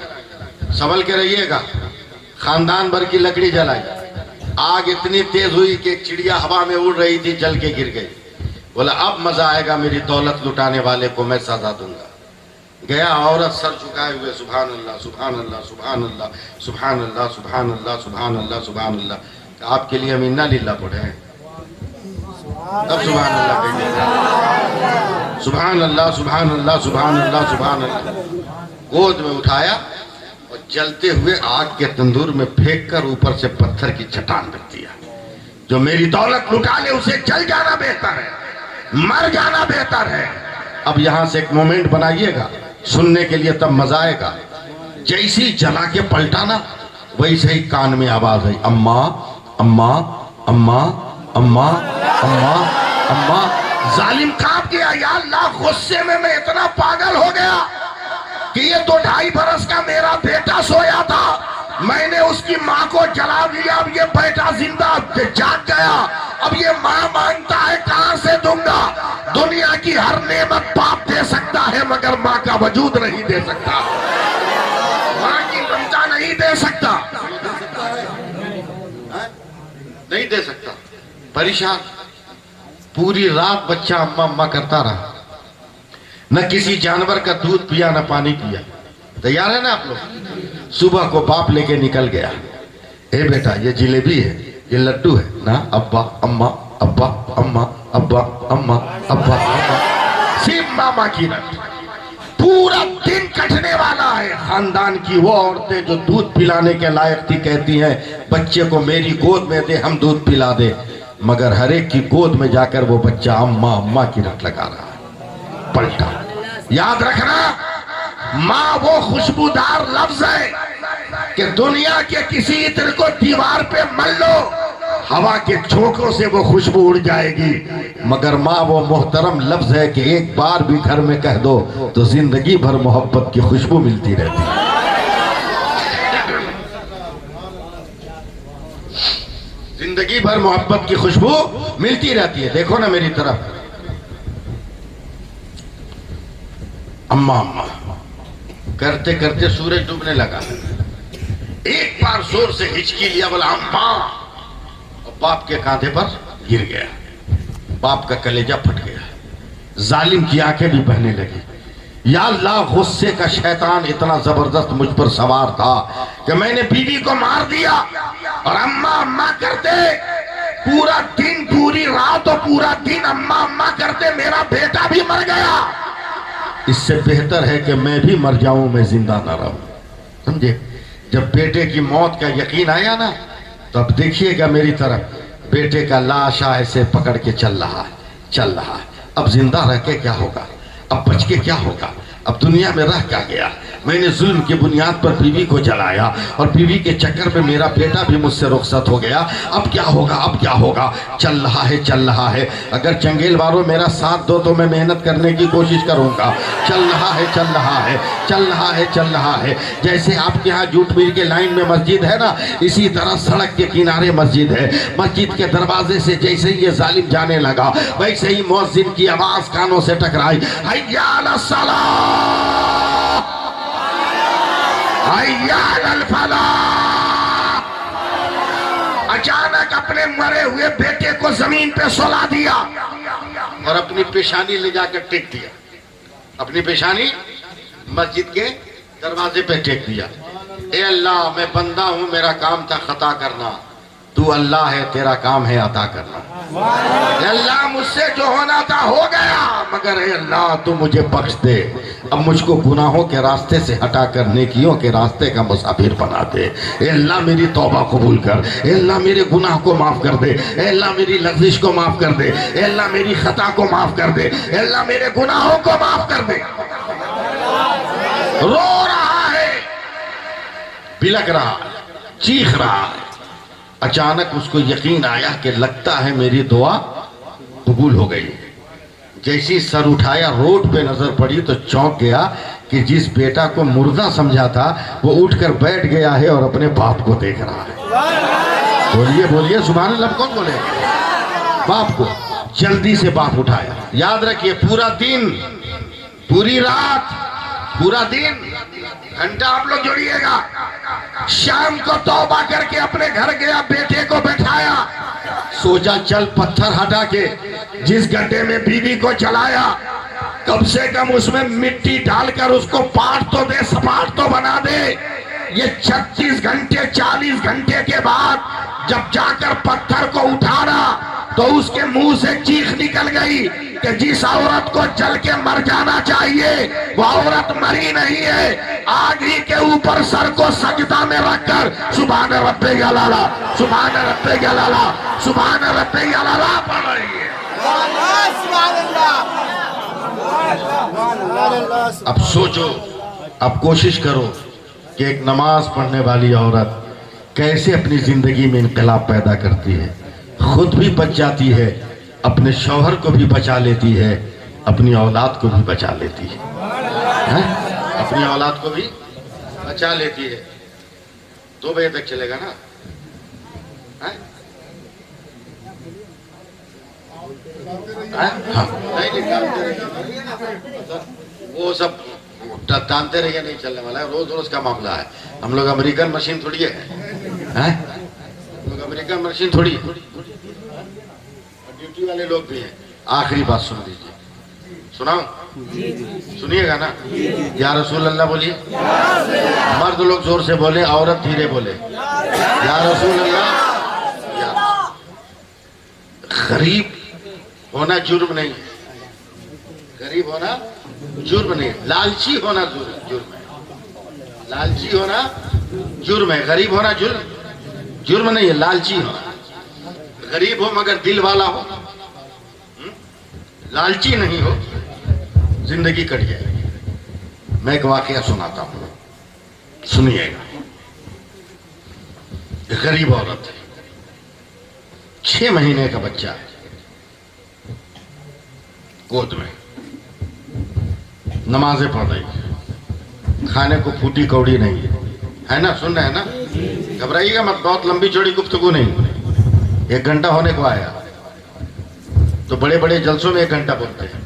سنبھل کے رہیے گا، خاندان بھر کی لکڑی جلائی، آگ اتنی تیز ہوئی کہ ایک چڑیا ہوا میں اڑ رہی تھی جل کے گر گئی، بولا اب مزہ آئے گا میری دولت لٹانے والے کو میں سزا دوں گا، گیا عورت سر جھکائے ہوئے سبحان اللہ سبحان اللہ سبحان اللہ سبحان اللہ سبحان اللہ سبحان اللہ سبحان اللہ، آپ کے لیے ہم انا للہ پڑھے ہیں، اب سبحان اللہ کہیے گا، سبحان اللہ سبحان اللہ سبحان اللہ سبحان اللہ، گود میں اٹھایا اور جلتے ہوئے آگ کے تندور میں پھینک کر اوپر سے پتھر کی چٹان رکھ دیا، جو میری دولت لٹا لے اسے جل جانا بہتر ہے، مر جانا بہتر ہے، اب یہاں سے ایک مومنٹ بنائیے گا، سننے کے لیے تب مزہ آئے گا، جیسی جلا کے پلٹانا ویسے ہی کان میں آواز آئی، اماں اماں اماں اماں اماں اماں، ظالم کانپ گیا، یا اللہ غصے میں اتنا پاگل ہو گیا کہ یہ 2-2.5 برس کا میرا بیٹا سویا تھا، میں نے اس کی ماں کو جلا دیا، اب یہ بیٹا زندہ جاگ گیا، اب یہ ماں مانگتا ہے کہاں سے دوں گا؟ دنیا کی ہر نعمت باپ دے سکتا ہے مگر ماں کا وجود نہیں دے سکتا، ماں کی ممتا نہیں دے سکتا، نہیں دے سکتا۔ پریشان، پوری رات بچہ اماں اماں کرتا رہا، نہ کسی جانور کا دودھ پیا نہ پانی پیا۔ تیار ہے نا آپ لوگ؟ صبح کو باپ لے کے نکل گیا، اے بیٹا یہ جلیبی ہے، یہ لڈو ہے نا، ابا اماں ابا اماں ابا اماں ابا اماں، صرف ماما کی رٹ۔ پورا دن کٹنے والا ہے، خاندان کی وہ عورتیں جو دودھ پلانے کے لائق تھی کہتی ہیں بچے کو میری گود میں دے ہم دودھ پلا دے، مگر ہر ایک کی گود میں جا کر وہ بچہ اماں اماں کی رٹ لگا رہا ہے۔ پلٹا، یاد رکھنا ماں وہ خوشبودار لفظ ہے کہ دنیا کے کسی عطر کو دیوار پہ مل لو، ہوا کے جھونکوں سے وہ خوشبو اڑ جائے گی، مگر ماں وہ محترم لفظ ہے کہ ایک بار بھی گھر میں کہہ دو تو زندگی بھر محبت کی خوشبو ملتی رہتی ہے۔ زندگی بھر محبت کی خوشبو ملتی رہتی ہے۔ دیکھو نا میری طرف، اماں اماں کرتے کرتے سورج ڈوبنے لگا، ایک بار زور سے ہچکی لیا، بولا اماں، اور باپ کے کاندھے پر گر گیا، باپ کا کلیجہ پھٹ گیا، ظالم کی آنکھیں بھی بہنے لگی۔ یا اللہ غصے کا شیطان اتنا زبردست مجھ پر سوار تھا کہ میں نے بیوی کو مار دیا، اور اماں اماں کرتے پورا دن پوری رات اور پورا دن اماں اماں کرتے میرا بیٹا بھی مر گیا۔ اس سے بہتر ہے کہ میں بھی مر جاؤں، میں زندہ نہ رہوں۔ سمجھے؟ جب بیٹے کی موت کا یقین آیا نا، تو اب دیکھیے گا میری طرف، بیٹے کا لاش ایسے پکڑ کے چل رہا ہے۔ اب زندہ رہ کے کیا ہوگا؟ اب بچ کے کیا ہوگا؟ اب دنیا میں رہ کیا گیا؟ میں نے ظلم کی بنیاد پر بیوی کو جلایا، اور بیوی کے چکر میں میرا بیٹا بھی مجھ سے رخصت ہو گیا۔ اب کیا ہوگا؟ اب کیا ہوگا؟ چل رہا ہے۔ اگر چنگیل واروں میرا ساتھ دو تو میں محنت کرنے کی کوشش کروں گا۔ چل رہا ہے۔ جیسے آپ کے ہاں جوٹ مل کے لائن میں مسجد ہے نا، اسی طرح سڑک کے کنارے مسجد ہے۔ مسجد کے دروازے سے جیسے ہی یہ ظالم جانے لگا، ویسے ہی مؤذن کی آواز کانوں سے ٹکرائی، حی علی الصلاۃ، حی علی الفلاح۔ اچانک اپنے مرے ہوئے بیٹے کو زمین پہ سلا دیا اور اپنی پیشانی لے جا کر ٹیک دیا، اپنی پیشانی مسجد کے دروازے پہ ٹیک دیا۔ اے اللہ میں بندہ ہوں، میرا کام تھا خطا کرنا، تو اللہ ہے، تیرا کام ہے عطا کرنا۔ اے اللہ مجھ سے جو ہونا تھا ہو گیا، مگر اے اللہ تو مجھے بخش دے، اب مجھ کو گناہوں کے راستے سے ہٹا کر نیکیوں کے راستے کا مسافر بنا دے۔ اے اللہ میری توبہ قبول کر، اے اللہ میرے گناہ کو معاف کر دے، اے اللہ میری لغزش کو معاف کر دے، اے اللہ میری خطا کو معاف کر دے، اے اللہ میرے گناہوں کو معاف کر دے۔ رو رہا ہے، بلک رہا ہے، چیخ رہا ہے۔ اچانک اس کو یقین آیا کہ لگتا ہے میری دعا قبول ہو گئی۔ جیسی سر اٹھایا روڈ پہ نظر پڑی تو چونک گیا کہ جس بیٹا کو مردہ سمجھا تھا وہ اٹھ کر بیٹھ گیا ہے اور اپنے باپ کو دیکھ رہا ہے۔ بولیے سبحان اللہ، کون بولے؟ باپ کو۔ جلدی سے باپ اٹھایا۔ یاد رکھیے پورا دن، پوری رات، پورا دن، گھنٹہ آپ لوگ جوڑیے گا۔ شام کو توبہ کر کے اپنے گھر گیا، بیٹے کو بٹھایا، سوچا چل پتھر ہٹا کے جس گڈھے میں بیوی کو چلایا کم سے کم اس میں مٹی ڈال کر اس کو پاٹ تو دے، سپاٹ تو بنا دے۔ یہ 36 گھنٹے 40 گھنٹے کے بعد جب جا کر پتھر کو اٹھانا تو اس کے منہ سے چیخ نکل گئی کہ جس عورت کو جل کے مر جانا چاہیے وہ عورت مری نہیں ہے۔ آگ ہی کے اوپر سر کو سجدہ میں رکھ کر سبحان ربی الاعلی، سبحان ربی الاعلی، سبحان ربی الاعلی پڑھ رہی ہے۔ اب سوچو، اب کوشش کرو کہ ایک نماز پڑھنے والی عورت کیسے اپنی زندگی میں انقلاب پیدا کرتی ہے، خود بھی بچ جاتی ہے، اپنے شوہر کو بھی بچا لیتی ہے، اپنی اولاد کو بھی بچا لیتی ہے، اپنی اولاد کو بھی بچا لیتی ہے۔ 2 بجے تک چلے گا نا؟ وہ سب ٹانتے رہیے، نہیں چلنے والا ہے، روز روز کا معاملہ ہے۔ ہم لوگ امریکن مشین تھوڑی ہے، ہم لوگ امریکن مشین تھوڑی ہے، ڈیوٹی والے لوگ بھی ہیں۔ آخری بات سن لیجیے، سناؤں؟ سنیے گا نا؟ یا رسول اللہ بولیے۔ مرد لوگ زور سے بولے، عورت دھیرے بولے۔ یا رسول اللہ۔ غریب ہونا جرم نہیں ہے، غریب ہونا جرم نہیں ہے، لالچی ہونا جرم ہے، لالچی ہونا جرم ہے، غریب ہونا جرم نہیں ہے، لالچی ہونا۔ غریب ہو مگر دل والا ہو، لالچی نہیں ہو، زندگی کٹ جائے گی۔ میں ایک واقعہ سناتا ہوں، سنیے گا۔ غریب عورت ہے، 6 مہینے کا بچہ ہے گود میں، نمازیں پڑھ رہی ہے، کھانے کو پھوٹی کوڑی نہیں ہے نا؟ سن رہے ہیں نا؟ گھبرائیے گا مت، بہت لمبی چوڑی گفتگو نہیں، 1 گھنٹہ ہونے کو آیا تو بڑے بڑے جلسوں میں 1 گھنٹہ بولتے ہیں۔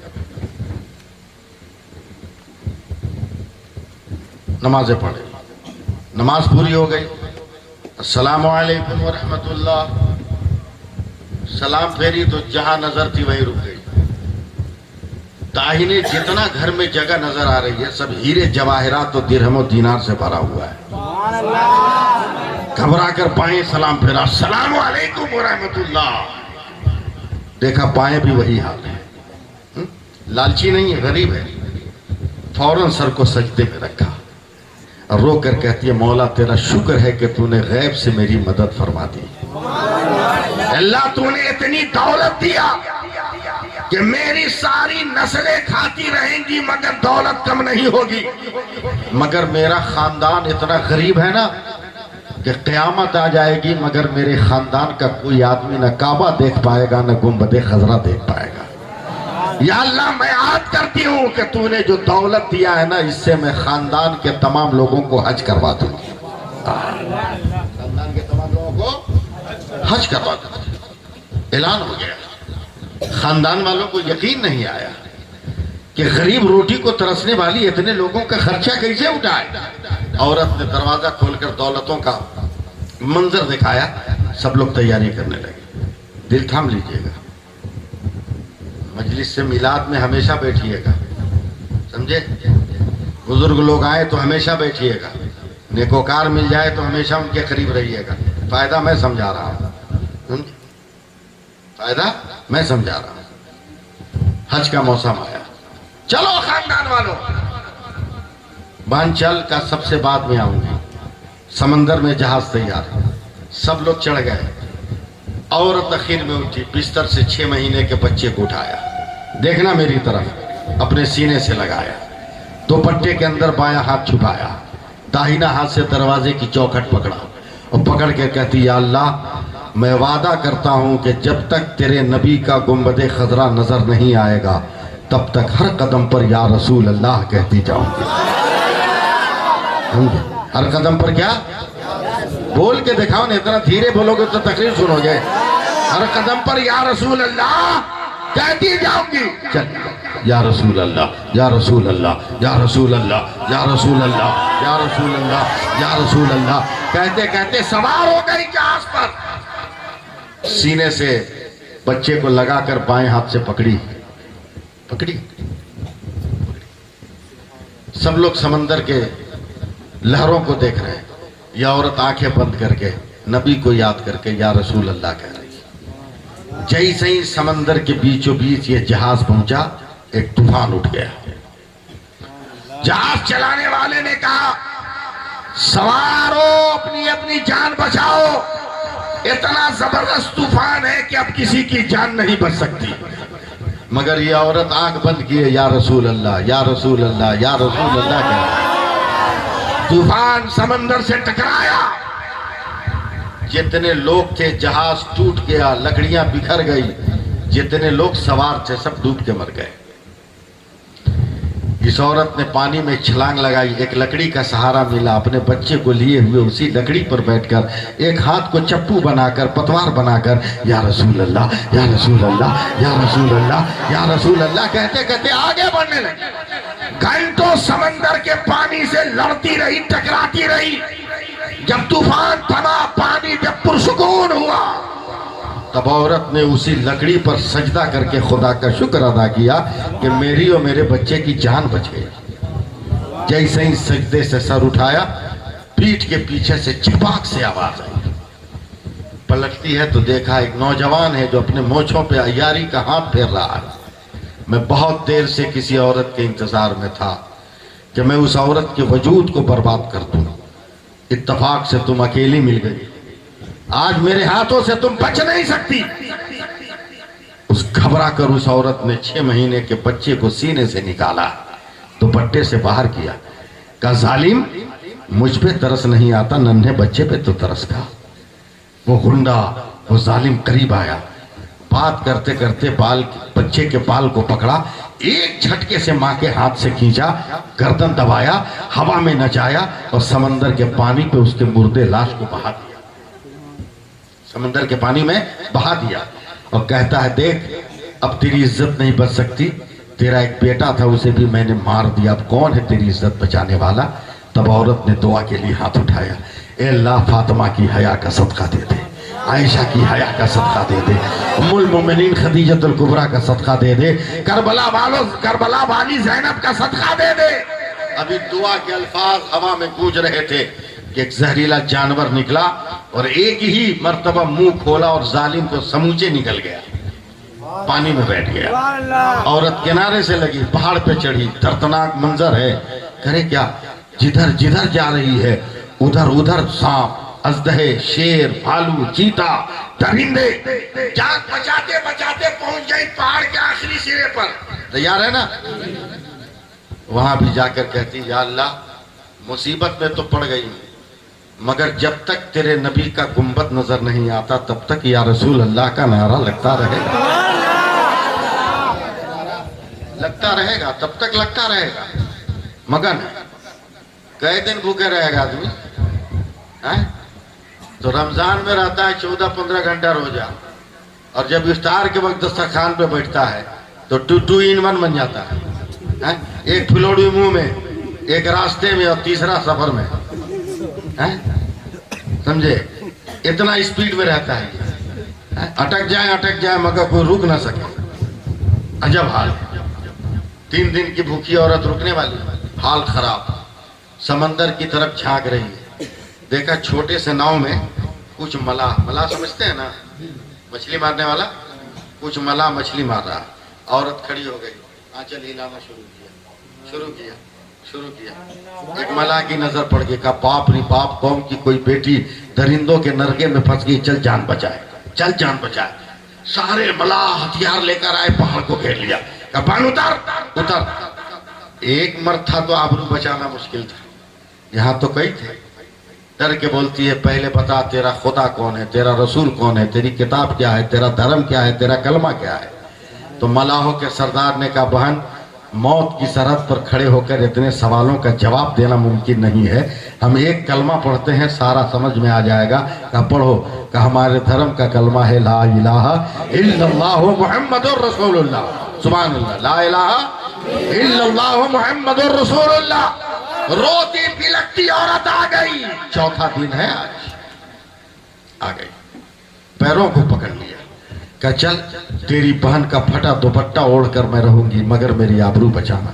نمازیں پڑھے، نماز پوری ہو گئی، السلام علیکم ورحمت اللہ، سلام پھیری تو جہاں نظر تھی وہیں رک گئی۔ داہنے جتنا گھر میں جگہ نظر آ رہی ہے سب ہیرے جواہرات و درہم و دینار سے بھرا ہوا ہے۔ گھبرا کر بائیں سلام پھیرا، السلام علیکم ورحمت اللہ، دیکھا بائیں بھی وہی حال ہے۔ لالچی نہیں ہے، غریب ہے، فوراً سر کو سجدے میں رکھا، رو کر کہتی ہے مولا تیرا شکر ہے کہ تو نے غیب سے میری مدد فرما دی۔ اللہ تو نے اتنی دولت دیا کہ میری ساری نسلیں کھاتی رہیں گی مگر دولت کم نہیں ہوگی، مگر میرا خاندان اتنا غریب ہے نا کہ قیامت آ جائے گی مگر میرے خاندان کا کوئی آدمی نہ کعبہ دیکھ پائے گا نہ گنبد خضرا دیکھ پائے گا۔ یا اللہ میں عہد کرتی ہوں کہ تو نے جو دولت دیا ہے نا اس سے میں خاندان کے تمام لوگوں کو حج کروا دوں گی، خاندان کے تمام لوگوں کو حج کروا دوں گی۔ اعلان ہو گیا، خاندان والوں کو یقین نہیں آیا کہ غریب روٹی کو ترسنے والی اتنے لوگوں کا خرچہ کیسے اٹھائے۔ عورت نے دروازہ کھول کر دولتوں کا منظر دکھایا، سب لوگ تیاری کرنے لگے۔ دل تھام لیجئے گا، مجلس سے میلاد میں ہمیشہ بیٹھیے گا، سمجھے؟ بزرگ لوگ آئے تو ہمیشہ بیٹھیے گا، نیکوکار مل جائے تو ہمیشہ ان کے قریب رہیے گا۔ فائدہ میں سمجھا رہا ہوں، فائدہ میں سمجھا رہا ہوں۔ حج کا موسم آیا، چلو خاندان والوں، بانچل کا سب سے بعد میں آؤں گی۔ سمندر میں جہاز تیار، سب لوگ چڑھ گئے، عورت اخیر میں اٹھی، بستر سے 6 مہینے کے بچے کو اٹھایا، دیکھنا میری طرف، اپنے سینے سے لگایا، دوپٹے کے اندر بایاں ہاتھ چھپایا، داہنا ہاتھ سے دروازے کی چوکھٹ پکڑا اور پکڑ کے کہتی یا اللہ میں وعدہ کرتا ہوں کہ جب تک تیرے نبی کا گنبد خضرا نظر نہیں آئے گا تب تک ہر قدم پر یا رسول اللہ کہتی جاؤں گی۔ ہر قدم پر کیا بول کے دکھاؤ نا، اتنا دھیرے بولو گے تو تقریر سنو گے۔ ہر قدم پر یا رسول اللہ کہتی جاؤں گی، چل یا رسول اللہ یا رسول اللہ یا رسول اللہ یا رسول اللہ یا رسول اللہ یا رسول اللہ کہتے کہتے سوار ہو گئی جہاز پر، سینے سے بچے کو لگا کر بائیں ہاتھ سے پکڑی، سب لوگ سمندر کے لہروں کو دیکھ رہے ہیں، یہ عورت آنکھیں بند کر کے نبی کو یاد کر کے یا رسول اللہ کہہ رہی ہے۔ جیسے ہی سمندر کے بیچوں بیچ یہ جہاز پہنچا ایک طوفان اٹھ گیا، جہاز چلانے والے نے کہا سوارو اپنی اپنی جان بچاؤ، اتنا زبردست طوفان ہے کہ اب کسی کی جان نہیں بچ سکتی، مگر یہ عورت آنکھ بند کیے یا رسول اللہ یا رسول اللہ یا رسول اللہ کہہ رہی ہے۔ طوفان سمندر سے ٹکرایا، جتنے لوگ تھے جہاز ٹوٹ گیا، لکڑیاں بکھر گئی، جتنے لوگ سوار تھے سب ڈوب کے مر گئے۔ اس عورت نے پانی میں چھلانگ لگائی، ایک لکڑی کا سہارا ملا، اپنے بچے کو لیے ہوئے اسی لکڑی پر بیٹھ کر ایک ہاتھ کو چپو بنا کر پتوار بنا کر یا رسول اللہ یا رسول اللہ یا رسول اللہ یا رسول اللہ کہتے کہتے آگے بڑھنے لگے۔ گھنٹوں سمندر کے پانی سے لڑتی رہی، ٹکراتی رہی۔ جب طوفان تھما، پانی جب پرسکون ہوا، تب عورت نے اسی لکڑی پر سجدہ کر کے خدا کا شکر ادا کیا کہ میری اور میرے بچے کی جان بچ گئی۔ جیسے ہی سجدے سے سر اٹھایا، پیٹھ کے پیچھے سے چپاک سے آواز آئی۔ پلٹتی ہے تو دیکھا ایک نوجوان ہے جو اپنے مونچھوں پہ عیاری کا ہاتھ پھیر رہا ہے۔ میں بہت دیر سے کسی عورت کے انتظار میں تھا کہ میں اس عورت کے وجود کو برباد کر دوں۔ اتفاق سے تم اکیلی مل گئی، آج میرے ہاتھوں سے تم بچ نہیں سکتی۔ اس گھبرا کر اس عورت نے 6 مہینے کے بچے کو سینے سے نکالا، دوپٹے سے باہر کیا، کہا ظالم مجھ پہ ترس نہیں آتا، ننھے بچے پہ تو ترس کھا۔ وہ گنڈا، وہ ظالم قریب آیا، بات کرتے کرتے بچے کے بال کو پکڑا، ایک جھٹکے سے ماں کے ہاتھ سے کھینچا، گردن دبایا، ہوا میں نچایا اور سمندر کے پانی پہ اس کے مردے لاش کو بہا دیا۔ سمندر کے پانی میں بہا دیا اور کہتا ہے دیکھ اب تیری عزت نہیں بچ سکتی، تیرا ایک بیٹا تھا اسے بھی میں نے مار دیا، اب کون ہے تیری عزت بچانے والا؟ تب عورت نے دعا کے لیے ہاتھ اٹھایا، اے اللہ فاطمہ کی حیا کا صدقہ دے دے، عائشہ کی حیا کا صدقہ دے دے، ام المومنین خدیجۃ الکبریٰ کا صدقہ دے دے، کربلا والی زینب کا صدقہ دے دے۔ ابھی دعا کے الفاظ ہوا میں گونج رہے تھے کہ ایک زہریلا جانور نکلا اور ایک ہی مرتبہ منہ کھولا اور ظالم کو سموچے نکل گیا، پانی میں بیٹھ گیا۔ عورت کنارے سے لگی، پہاڑ پہ چڑھی، دردناک منظر ہے، کرے کیا؟ جدھر جدھر جا رہی ہے ادھر ادھر سانپ، اژدہے، شیر، بھالو، چیتا، درندے، جان بچاتے بچاتے پہنچ گئی پہاڑ کے آخری سرے پر۔ تیار ہے نا؟ وہاں بھی جا کر کہتی یا اللہ مصیبت میں تو پڑ گئی مگر جب تک تیرے نبی کا گنبد نظر نہیں آتا تب تک یا رسول اللہ کا نعرہ لگتا رہے گا، لگتا رہے گا، تب تک لگتا رہے گا۔ مگن کئی دن بھوکے رہے گا آدمی؟ تو رمضان میں رہتا ہے 14-15 گھنٹہ روزہ، اور جب افطار کے وقت دسترخوان پہ بیٹھتا ہے تو 2 in 1 بن جاتا ہے، ایک پھلوڑی منہ میں، ایک راستے میں اور تیسرا سفر میں، سمجھے؟ اتنا اسپیڈ میں رہتا ہے، اٹک جائے مگر کوئی رک نہ سکے۔ عجب حال ہے، 3 دن کی بھوکی عورت رکنے والی، حال خراب۔ سمندر کی طرف جھانک رہی ہے، دیکھا چھوٹے سے ناؤ میں کچھ ملاح سمجھتے ہیں نا، مچھلی مارنے والا، کچھ ملاح مچھلی مار رہا۔ عورت کھڑی ہو گئی، آنچل ہلانا شروع کیا۔ ایک ملاح کی نظر پڑ گئی، کہا باپ نہیں باپ، قوم کی کوئی بیٹی درندوں کے نرگے میں پھنس گئی، چل جان بچائے، چل جان بچائے۔ سارے ملاح ہتھیار لے کر آئے، پہاڑ کو گھیر لیا، کہا بان اتر۔ ایک مرد تھا تو آبرو بچانا مشکل تھا، یہاں تو کئی تھے۔ ڈر کے بولتی ہے پہلے بتا تیرا خدا کون ہے، تیرا رسول کون ہے، تیری کتاب کیا ہے، تیرا دھرم کیا ہے، تیرا کلمہ کیا ہے؟ تو ملاحوں کے سردار نے کہا بہن موت کی سرحد پر کھڑے ہو کر اتنے سوالوں کا جواب دینا ممکن نہیں ہے، ہم ایک کلمہ پڑھتے ہیں سارا سمجھ میں آ جائے گا۔ کہا پڑھو۔ کہا ہمارے دھرم کا کلمہ ہے لا الہ الا اللہ محمد الرسول اللہ، سبحان اللہ، لا الہ الا اللہ محمد الرسول اللہ۔ روتی بلکتی عورت آ گئی، 4تھا دن ہے آج، آ گئی، پیروں کو پکڑ لیا، کہا چل تیری بہن کا پھٹا دوپٹہ اوڑھ کر میں رہوں گی مگر میری آبرو بچانا،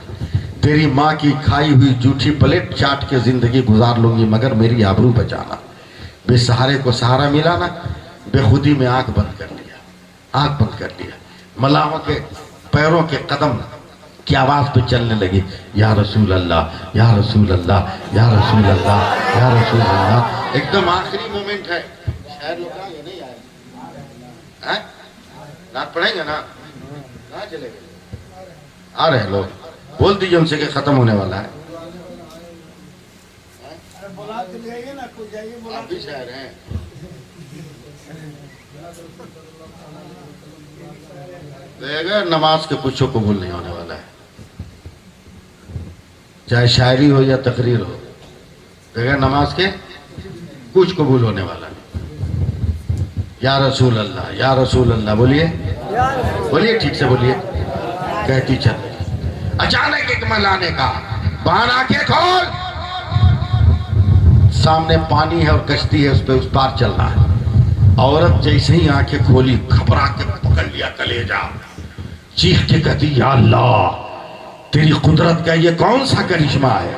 تیری ماں کی کھائی ہوئی جھوٹی پلیٹ چاٹ کے زندگی گزار لوں گی مگر میری آبرو بچانا۔ بے سہارے کو سہارا ملا نا، بے خودی میں آنکھ بند کر لیا، ملاحوں کے پیروں کے قدم کی آواز پہ چلنے لگی، یا رسول اللہ یا رسول اللہ یا رسول اللہ یا رسول اللہ۔ ایک دم آخری مومنٹ ہے، شاید لوگ آگے نہیں آئے، رات پڑھیں گے نا، کہاں چلے گئے؟ آ رہے لوگ، بول دیجئے ان سے کہ ختم ہونے والا ہے۔ آپ بھی شاعر ہیں، کہے نماز کے کچھ قبول نہیں ہونے والا ہے، چاہے شاعری ہو یا تقریر ہو، کہے نماز کے کچھ قبول ہونے والا نہیں۔ یا رسول اللہ، یا رسول اللہ، بولیے بولیے، ٹھیک سے بولیے۔ کہتی چل رہی، اچانک ایک ملانے کا بان آنکھیں کھول، سامنے پانی ہے اور کشتی ہے، اس پہ اس پار چل رہا ہے۔ عورت جیسے ہی آنکھیں کھولی، گھبرا کے پکڑ لیا کلیجہ، چیخ کے کہتی یا اللہ تیری قدرت کا یہ کون سا کرشمہ ہے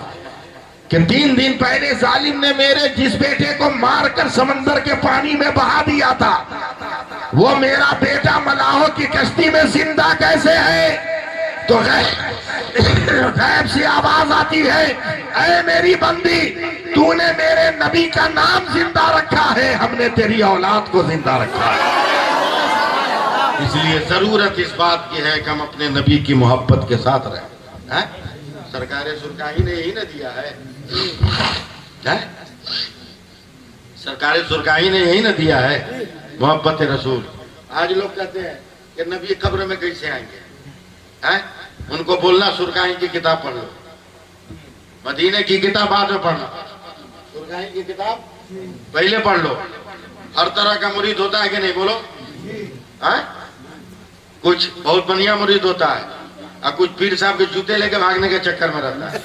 کہ 3 دن پہلے ظالم نے میرے جس بیٹے کو مار کر سمندر کے پانی میں بہا دیا تھا، وہ میرا بیٹا ملاحوں کی کشتی میں زندہ کیسے ہے؟ تو غیب سے آواز آتی ہے، اے میری بندی، تو نے میرے نبی کا نام زندہ رکھا ہے، ہم نے تیری اولاد کو زندہ رکھا ہے۔ اس لیے ضرورت اس بات کی ہے کہ ہم اپنے نبی کی محبت کے ساتھ رہیں۔ سرکار سرکاہی نے یہی نہ دیا ہے، سرکار سرکاہی نے یہی نہ دیا ہے محبت رسول۔ آج لوگ کہتے ہیں کہ نبی قبر میں کیسے آئیں گے، ان کو بولنا سرکاہی کی کتاب پڑھ لو، مدینے کی کتاب بعد میں پڑھنا، سرکاہی کی کتاب پہلے پڑھ لو۔ ہر طرح کا مرید ہوتا ہے کہ نہیں، بولو۔ کچھ بہت بڑھیا مرید ہوتا ہے اور کچھ پیر صاحب کے جوتے لے کے بھاگنے کے چکر میں رہتا ہے،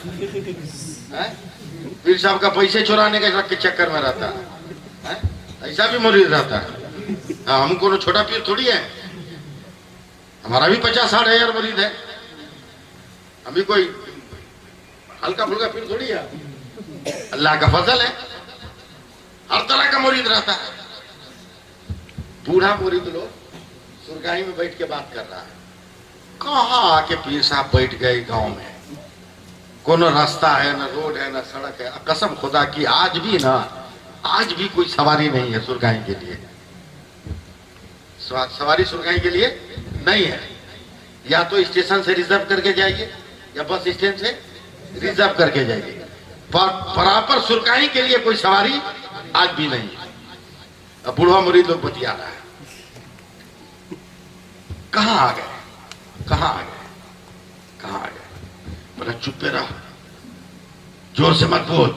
پیر صاحب کا پیسے چورانے کے چکر میں رہتا ہے، ایسا بھی مرید رہتا ہے۔ ہم کو چھوٹا پیر تھوڑی ہے، ہمارا بھی 50-60 ہزار مرید ہے، ابھی کوئی ہلکا پھلکا پیر تھوڑی ہے، اللہ کا فضل ہے، ہر طرح کا مرید رہتا ہے۔ بوڑھا مرید لوگ سرکاہی میں بیٹھ کے بات کر رہا ہے، کہاں آ کے پیر صاحب بیٹھ گئے گاؤں میں، کوئی راستہ ہے نہ روڈ ہے نہ سڑک ہے، قسم خدا کی آج بھی کوئی سواری نہیں ہے سرکاہی کے لیے، سواری سرکاہی کے لیے نہیں ہے، یا تو اسٹیشن سے ریزرو کر کے جائیے یا بس اسٹینڈ سے ریزرو کر کے جائیے، پراپر سرکاہی کے لیے کوئی سواری آج بھی نہیں ہے۔ اب بوڑھا مرید لوگ بتیا رہا ہے، کہاں آ گئے کہاں آ گئے کہاں آ گئے؟ بڑا چپ پہ رہو، زور سے مت بول،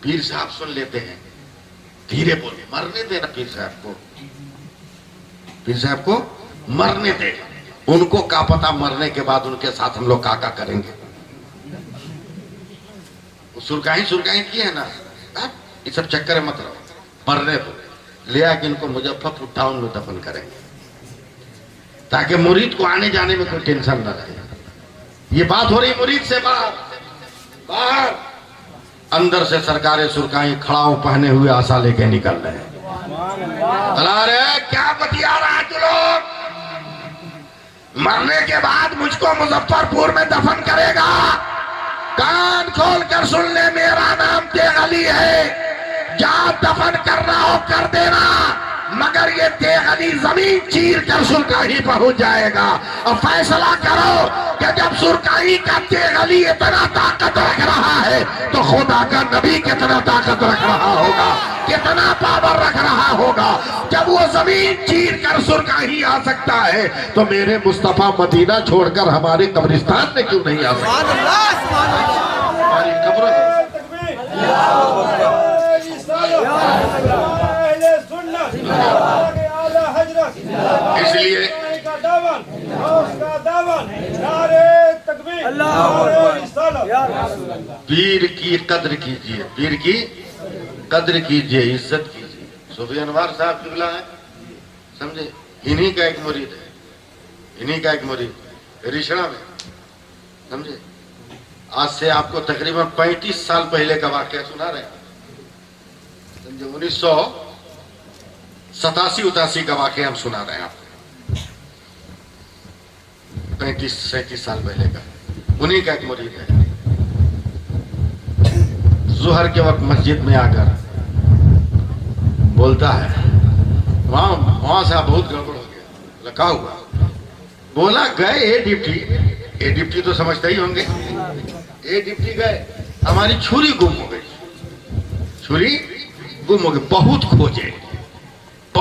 پیر صاحب سن لیتے ہیں، دھیرے بولے، مرنے دینا پیر صاحب کو، پیر صاحب کو مرنے دے، ان کو کیا پتا مرنے کے بعد ان کے ساتھ ہم لوگ کا کریں گے۔ سرکاہی کی ہے نا، یہ سب چکر مت رہو، مرنے دو، لے آ کے ان کو مظفرپور ٹاؤن میں دفن کریں گے تاکہ مرید کو آنے جانے میں کوئی ٹینشن نہ رہے۔ یہ بات ہو رہی مرید سے باہر، اندر سے سرکار سرکاہی کھڑاؤ پہنے ہوئے آسا لے کے نکل رہے ہیں۔ بلا رہے کیا بتیا رہا تو لوگ، مرنے کے بعد مجھ کو مظفرپور میں دفن کرے گا؟ کان کھول کر سن لے، میرا نام تیغ علی ہے، جہاں دفن کرنا ہو کر دینا، مگر یہ تیغ علی زمین چیر کر سرکاہی پہنچ جائے گا۔ اور فیصلہ کرو کہ جب سرکاہی کا تیغ علی اتنا طاقت رکھ رہا ہے تو خدا کا نبی کتنا طاقت رکھ رہا ہوگا، کتنا پاور رکھ رہا ہوگا۔ جب وہ زمین چیر کر سرکاہی آ سکتا ہے تو میرے مصطفیٰ مدینہ چھوڑ کر ہمارے قبرستان میں کیوں نہیں آ سکتا؟ ہماری قبر اس لیے پیر کی قدر کیجئے، پیر کی قدر کیجئے، عزت کیجئے۔ صوفی انوار صاحب قبلہ ہے، سمجھے، انہی کا ایک مرید ہے، انہی کا ایک مرید رشڑا میں، سمجھے۔ آج سے آپ کو تقریباً 35 سال پہلے کا واقعہ سنا رہے ہیں، سمجھے، 1987-88 کا واقعہ ہم سنا رہے ہیں آپ کو، 35-37 سال پہلے کا، انہی کا ایک مرید ہے۔ ظہر کے وقت مسجد میں آ کر بولتا ہے، وہاں سے بہت گڑبڑ ہو گیا، لکھا ہوا، بولا گئے اے ڈپٹی تو سمجھتے ہی ہوں گے، اے ڈپٹی گئے، ہماری چھری گم ہو گئی، چھری گم ہو گئی، بہت